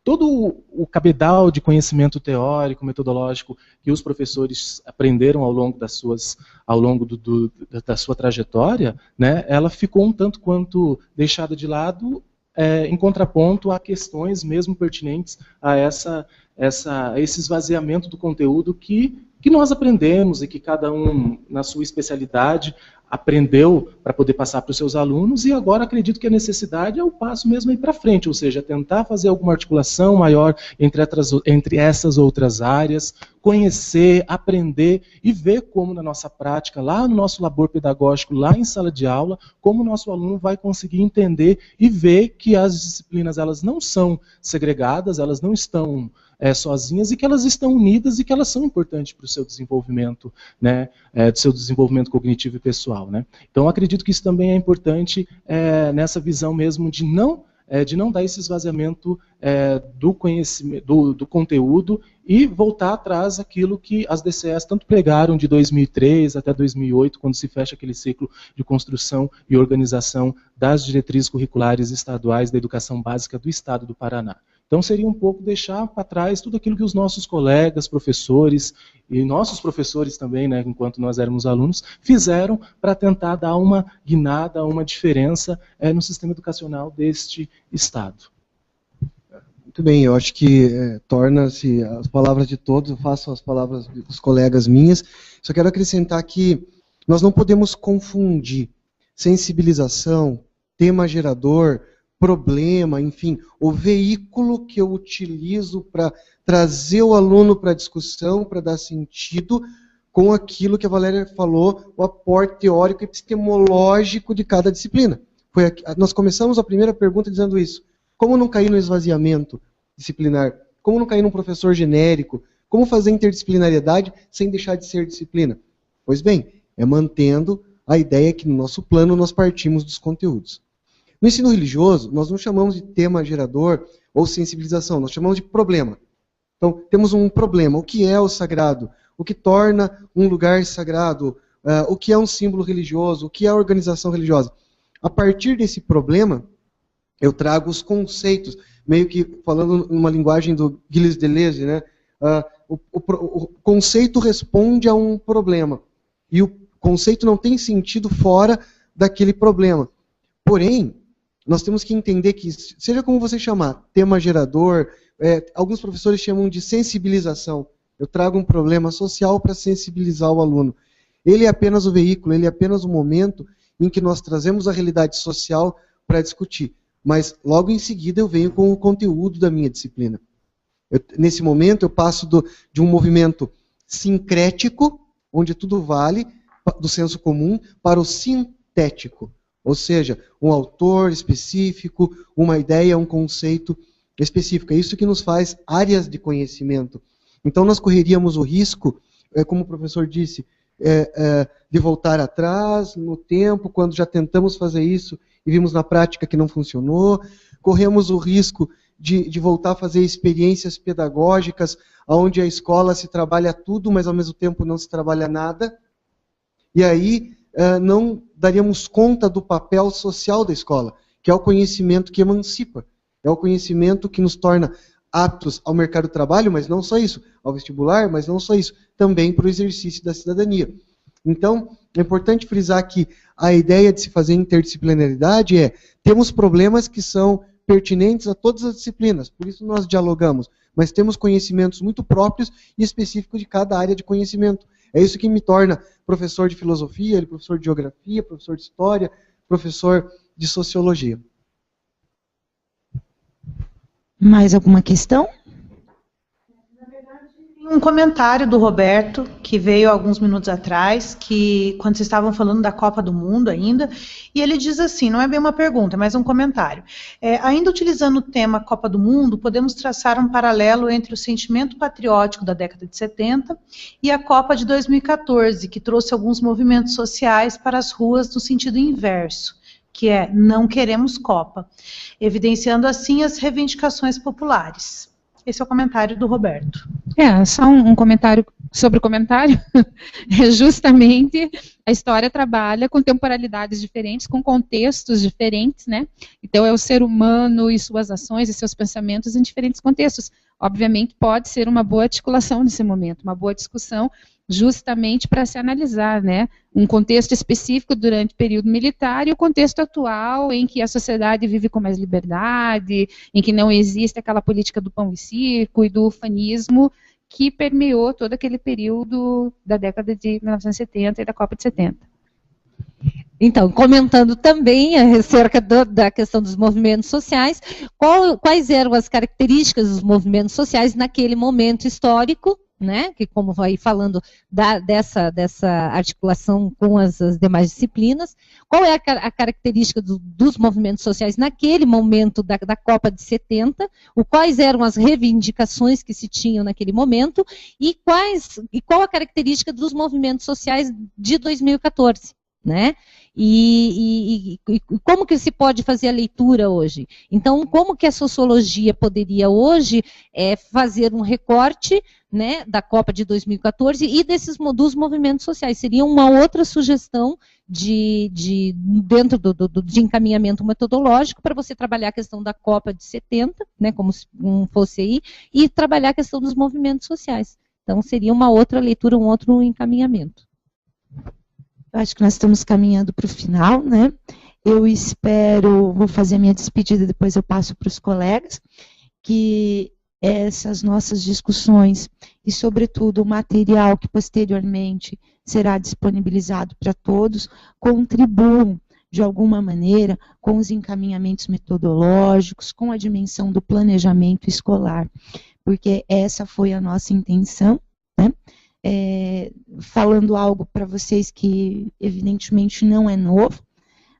todo o cabedal de conhecimento teórico, metodológico que os professores aprenderam ao longo da sua trajetória, né, ela ficou um tanto quanto deixada de lado, em contraponto a questões mesmo pertinentes a esse esvaziamento do conteúdo que nós aprendemos e que cada um, na sua especialidade, aprendeu para poder passar para os seus alunos, e agora acredito que a necessidade é o passo mesmo aí para frente, ou seja, tentar fazer alguma articulação maior entre essas outras áreas, conhecer, aprender e ver como na nossa prática, lá no nosso labor pedagógico, lá em sala de aula, como o nosso aluno vai conseguir entender e ver que as disciplinas elas não são segregadas, elas não estão sozinhas, e que elas estão unidas e que elas são importantes para o seu desenvolvimento, né, do seu desenvolvimento cognitivo e pessoal. Né? Então, acredito que isso também é importante nessa visão mesmo de não dar esse esvaziamento do conhecimento, do conteúdo, e voltar atrás aquilo que as DCEs tanto pregaram de 2003 até 2008, quando se fecha aquele ciclo de construção e organização das diretrizes curriculares estaduais da educação básica do Estado do Paraná. Então, seria um pouco deixar para trás tudo aquilo que os nossos colegas, professores, e nossos professores também, né, enquanto nós éramos alunos, fizeram para tentar dar uma guinada, uma diferença no sistema educacional deste Estado. Muito bem, eu acho que torna-se as palavras de todos, eu faço as palavras dos colegas minhas, só quero acrescentar que nós não podemos confundir sensibilização, tema gerador, problema, enfim, o veículo que eu utilizo para trazer o aluno para a discussão, para dar sentido, com aquilo que a Valéria falou, o aporte teórico e epistemológico de cada disciplina. Nós começamos a primeira pergunta dizendo isso. Como não cair no esvaziamento disciplinar? Como não cair num professor genérico? Como fazer interdisciplinariedade sem deixar de ser disciplina? Pois bem, é mantendo a ideia que no nosso plano nós partimos dos conteúdos. No ensino religioso, nós não chamamos de tema gerador ou sensibilização, nós chamamos de problema. Então, temos um problema. O que é o sagrado? O que torna um lugar sagrado? O que é um símbolo religioso? O que é a organização religiosa? A partir desse problema, eu trago os conceitos, meio que falando numa linguagem do Gilles Deleuze, né? O conceito responde a um problema. E o conceito não tem sentido fora daquele problema. Porém, nós temos que entender que, seja como você chamar, tema gerador, alguns professores chamam de sensibilização. Eu trago um problema social para sensibilizar o aluno. Ele é apenas o veículo, ele é apenas o momento em que nós trazemos a realidade social para discutir. Mas logo em seguida eu venho com o conteúdo da minha disciplina. Nesse momento eu passo de um movimento sincrético, onde tudo vale, do senso comum, para o sintético. Ou seja, um autor específico, uma ideia, um conceito específico. É isso que nos faz áreas de conhecimento. Então nós correríamos o risco, como o professor disse, de voltar atrás no tempo, quando já tentamos fazer isso e vimos na prática que não funcionou. Corremos o risco de voltar a fazer experiências pedagógicas, onde a escola se trabalha tudo, mas ao mesmo tempo não se trabalha nada. E aí não daríamos conta do papel social da escola, que é o conhecimento que emancipa, é o conhecimento que nos torna aptos ao mercado de trabalho, mas não só isso, ao vestibular, mas não só isso, também para o exercício da cidadania. Então, é importante frisar que a ideia de se fazer interdisciplinaridade temos problemas que são pertinentes a todas as disciplinas, por isso nós dialogamos, mas temos conhecimentos muito próprios e específicos de cada área de conhecimento. É isso que me torna professor de filosofia, professor de geografia, professor de história, professor de sociologia. Mais alguma questão? Um comentário do Roberto, que veio alguns minutos atrás, que quando vocês estavam falando da Copa do Mundo ainda, e ele diz assim, não é bem uma pergunta, mas um comentário. Ainda utilizando o tema Copa do Mundo, podemos traçar um paralelo entre o sentimento patriótico da década de 70 e a Copa de 2014, que trouxe alguns movimentos sociais para as ruas no sentido inverso, que é não queremos Copa, evidenciando assim as reivindicações populares. Esse é o comentário do Roberto. Só um comentário sobre o comentário. Justamente, a história trabalha com temporalidades diferentes, com contextos diferentes, né? Então, é o ser humano e suas ações e seus pensamentos em diferentes contextos. Obviamente, pode ser uma boa articulação nesse momento, uma boa discussão, justamente para se analisar, né, um contexto específico durante o período militar e o contexto atual em que a sociedade vive com mais liberdade, em que não existe aquela política do pão e circo e do ufanismo que permeou todo aquele período da década de 1970 e da Copa de 70. Então, comentando também acerca da questão dos movimentos sociais, quais eram as características dos movimentos sociais naquele momento histórico, né, que como vai falando dessa articulação com as demais disciplinas, qual é a característica dos movimentos sociais naquele momento da Copa de 70, quais eram as reivindicações que se tinham naquele momento e qual a característica dos movimentos sociais de 2014, né? E como que se pode fazer a leitura hoje? Então, como que a sociologia poderia hoje fazer um recorte, né, da Copa de 2014 e dos movimentos sociais? Seria uma outra sugestão dentro de encaminhamento metodológico para você trabalhar a questão da Copa de 70, né, como se fosse aí, e trabalhar a questão dos movimentos sociais. Então, seria uma outra leitura, um outro encaminhamento. Eu acho que nós estamos caminhando para o final, né? Eu espero, vou fazer a minha despedida, depois eu passo para os colegas, que essas nossas discussões e, sobretudo, o material que posteriormente será disponibilizado para todos, contribuam, de alguma maneira, com os encaminhamentos metodológicos, com a dimensão do planejamento escolar, porque essa foi a nossa intenção, né? Falando algo para vocês que evidentemente não é novo,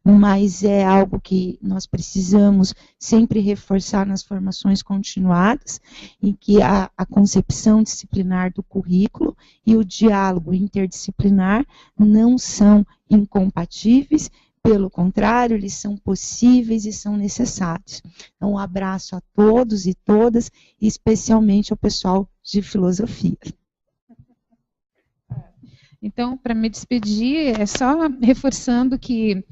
mas é algo que nós precisamos sempre reforçar nas formações continuadas, em que a concepção disciplinar do currículo e o diálogo interdisciplinar não são incompatíveis, pelo contrário, eles são possíveis e são necessários. Então, um abraço a todos e todas, e especialmente ao pessoal de filosofia. Então, para me despedir, é só reforçando que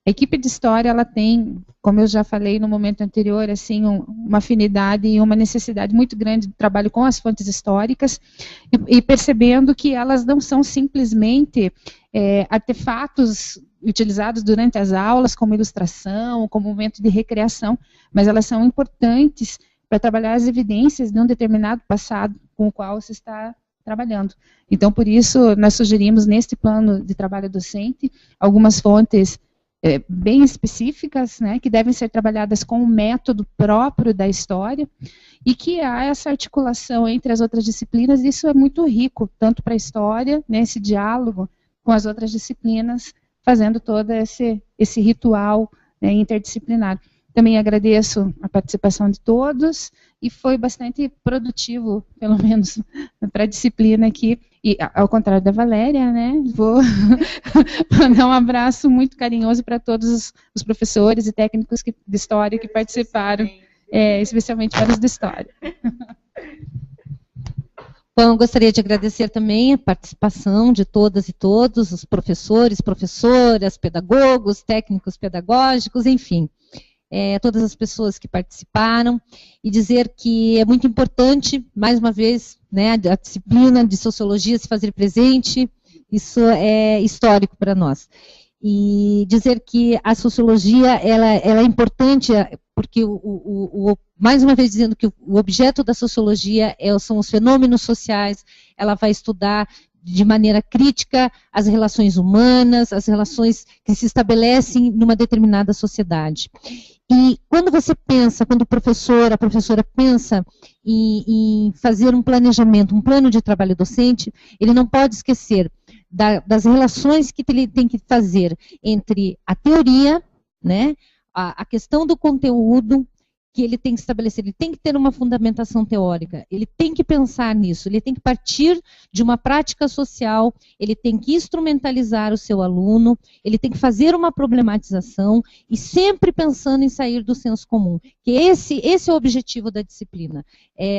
a equipe de História, ela tem, como eu já falei no momento anterior, assim, uma afinidade e uma necessidade muito grande de trabalho com as fontes históricas, e percebendo que elas não são simplesmente artefatos utilizados durante as aulas como ilustração, como momento de recreação, mas elas são importantes para trabalhar as evidências de um determinado passado com o qual se está trabalhando. Então, por isso, nós sugerimos neste plano de trabalho docente algumas fontes bem específicas, né, que devem ser trabalhadas com o método próprio da história, e que há essa articulação entre as outras disciplinas, e isso é muito rico, tanto para a história, né, esse diálogo com as outras disciplinas, fazendo todo esse ritual, né, interdisciplinar. Também agradeço a participação de todos, e foi bastante produtivo, pelo menos para a disciplina aqui, e ao contrário da Valéria, né, vou mandar um abraço muito carinhoso para todos os professores e técnicos de História que participaram, especialmente para os de História. Bom, eu gostaria de agradecer também a participação de todas e todos, os professores, professoras, pedagogos, técnicos pedagógicos, enfim, todas as pessoas que participaram, e dizer que é muito importante, mais uma vez, né, a disciplina de sociologia se fazer presente, isso é histórico para nós. E dizer que a sociologia ela é importante, porque, mais uma vez dizendo que o objeto da sociologia são os fenômenos sociais, ela vai estudar de maneira crítica as relações humanas, as relações que se estabelecem numa determinada sociedade. E quando você pensa, quando a professora pensa em fazer um planejamento, um plano de trabalho docente, ele não pode esquecer das relações que ele tem que fazer entre a teoria, né, a questão do conteúdo, que ele tem que estabelecer, ele tem que ter uma fundamentação teórica, ele tem que pensar nisso, ele tem que partir de uma prática social, ele tem que instrumentalizar o seu aluno, ele tem que fazer uma problematização e sempre pensando em sair do senso comum, que esse é o objetivo da disciplina.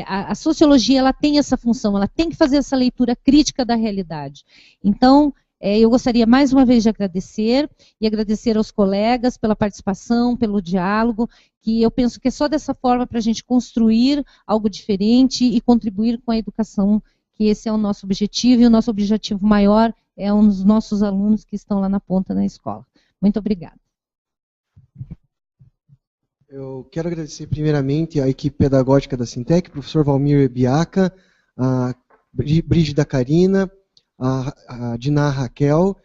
A sociologia, ela tem essa função, ela tem que fazer essa leitura crítica da realidade. Então, eu gostaria mais uma vez de agradecer, e agradecer aos colegas pela participação, pelo diálogo, que eu penso que é só dessa forma para a gente construir algo diferente e contribuir com a educação, que esse é o nosso objetivo, e o nosso objetivo maior é os nossos alunos que estão lá na ponta na escola. Muito obrigada. Eu quero agradecer primeiramente a equipe pedagógica da Sintec, professor Valmir Biaca, a Brígida Carina, a Diná Raquel,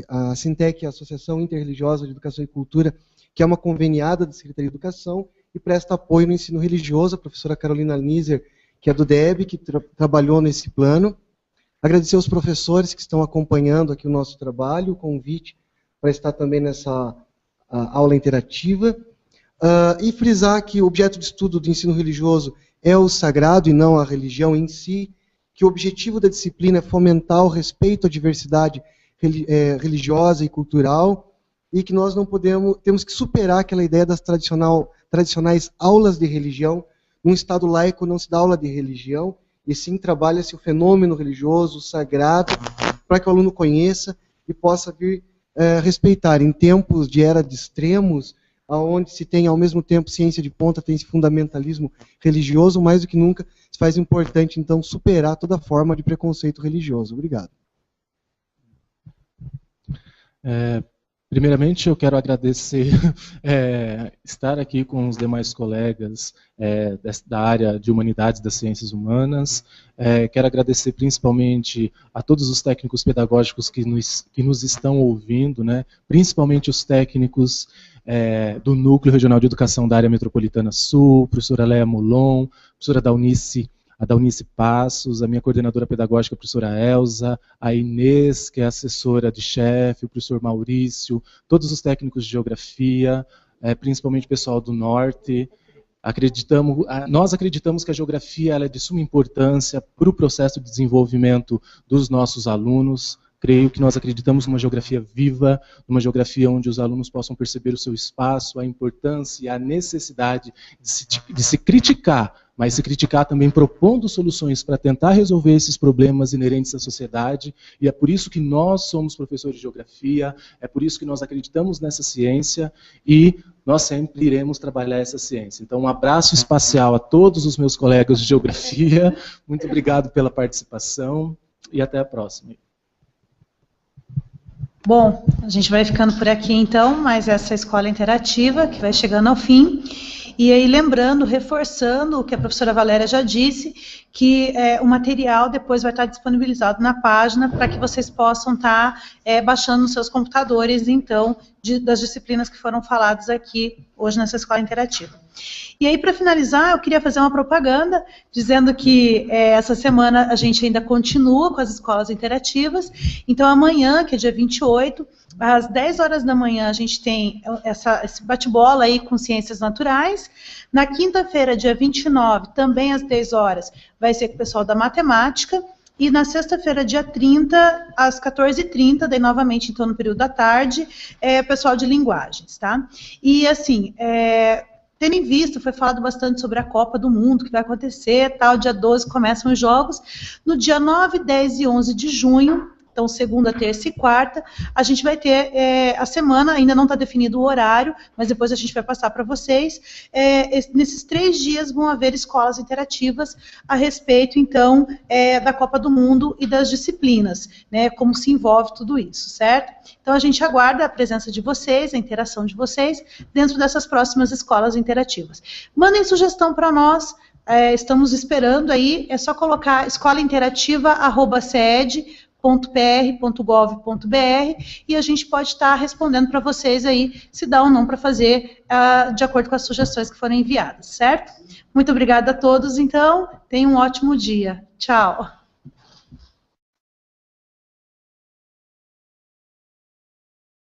a Sintec, a Associação Interreligiosa de Educação e Cultura, que é uma conveniada da Secretaria de Educação e presta apoio no ensino religioso, a professora Carolina Nizer, que é do DEB, que trabalhou nesse plano. Agradecer aos professores que estão acompanhando aqui o nosso trabalho, o convite para estar também nessa aula interativa. E frisar que o objeto de estudo do ensino religioso é o sagrado e não a religião em si, que o objetivo da disciplina é fomentar o respeito à diversidade religiosa e cultural, e que nós não temos que superar aquela ideia das tradicionais aulas de religião. Num Estado laico não se dá aula de religião, e sim trabalha-se o fenômeno religioso, o sagrado, para que o aluno conheça e possa vir respeitar. Em tempos de era de extremos, onde se tem ao mesmo tempo ciência de ponta, tem esse fundamentalismo religioso, mais do que nunca se faz importante, então, superar toda forma de preconceito religioso. Obrigado. Primeiramente, eu quero agradecer estar aqui com os demais colegas da área de Humanidades das Ciências Humanas. Quero agradecer principalmente a todos os técnicos pedagógicos que nos estão ouvindo, né? Principalmente os técnicos do Núcleo Regional de Educação da Área Metropolitana Sul, professora Léa Molon, professora a Daunice Passos, a minha coordenadora pedagógica, a professora Elza, a Inês, que é assessora de chefe, o professor Maurício, todos os técnicos de geografia, principalmente o pessoal do Norte. Nós acreditamos que a geografia ela é de suma importância para o processo de desenvolvimento dos nossos alunos. Creio que nós acreditamos numa geografia viva, numa geografia onde os alunos possam perceber o seu espaço, a importância e a necessidade de se criticar, mas se criticar também propondo soluções para tentar resolver esses problemas inerentes à sociedade, e é por isso que nós somos professores de geografia, é por isso que nós acreditamos nessa ciência, e nós sempre iremos trabalhar essa ciência. Então, um abraço espacial a todos os meus colegas de geografia, muito obrigado pela participação, e até a próxima. Bom, a gente vai ficando por aqui então, mais essa escola interativa que vai chegando ao fim. E aí lembrando, reforçando o que a professora Valéria já disse, que o material depois vai estar disponibilizado na página para que vocês possam estar baixando nos seus computadores, então, das disciplinas que foram faladas aqui hoje nessa escola interativa. E aí, para finalizar, eu queria fazer uma propaganda, dizendo que essa semana a gente ainda continua com as escolas interativas. Então, amanhã, que é dia 28, às 10 horas da manhã, a gente tem esse bate-bola aí com ciências naturais. Na quinta-feira, dia 29, também às 10 horas, vai ser com o pessoal da matemática. E na sexta-feira, dia 30, às 14h30, daí novamente, então, no período da tarde, pessoal de linguagens, tá? E, assim, tendo em vista, foi falado bastante sobre a Copa do Mundo, que vai acontecer, tal, dia 12 começam os jogos. No dia 9, 10 e 11 de junho, então segunda, terça e quarta, a gente vai ter a semana, ainda não está definido o horário, mas depois a gente vai passar para vocês. Nesses 3 dias vão haver escolas interativas a respeito, então, da Copa do Mundo e das disciplinas, né, como se envolve tudo isso, certo? Então a gente aguarda a presença de vocês, a interação de vocês, dentro dessas próximas escolas interativas. Mandem sugestão para nós, estamos esperando aí, é só colocar escolainterativa@ced.com.br e a gente pode estar respondendo para vocês aí se dá ou não para fazer de acordo com as sugestões que foram enviadas, certo? Muito obrigada a todos, então, tenham um ótimo dia. Tchau!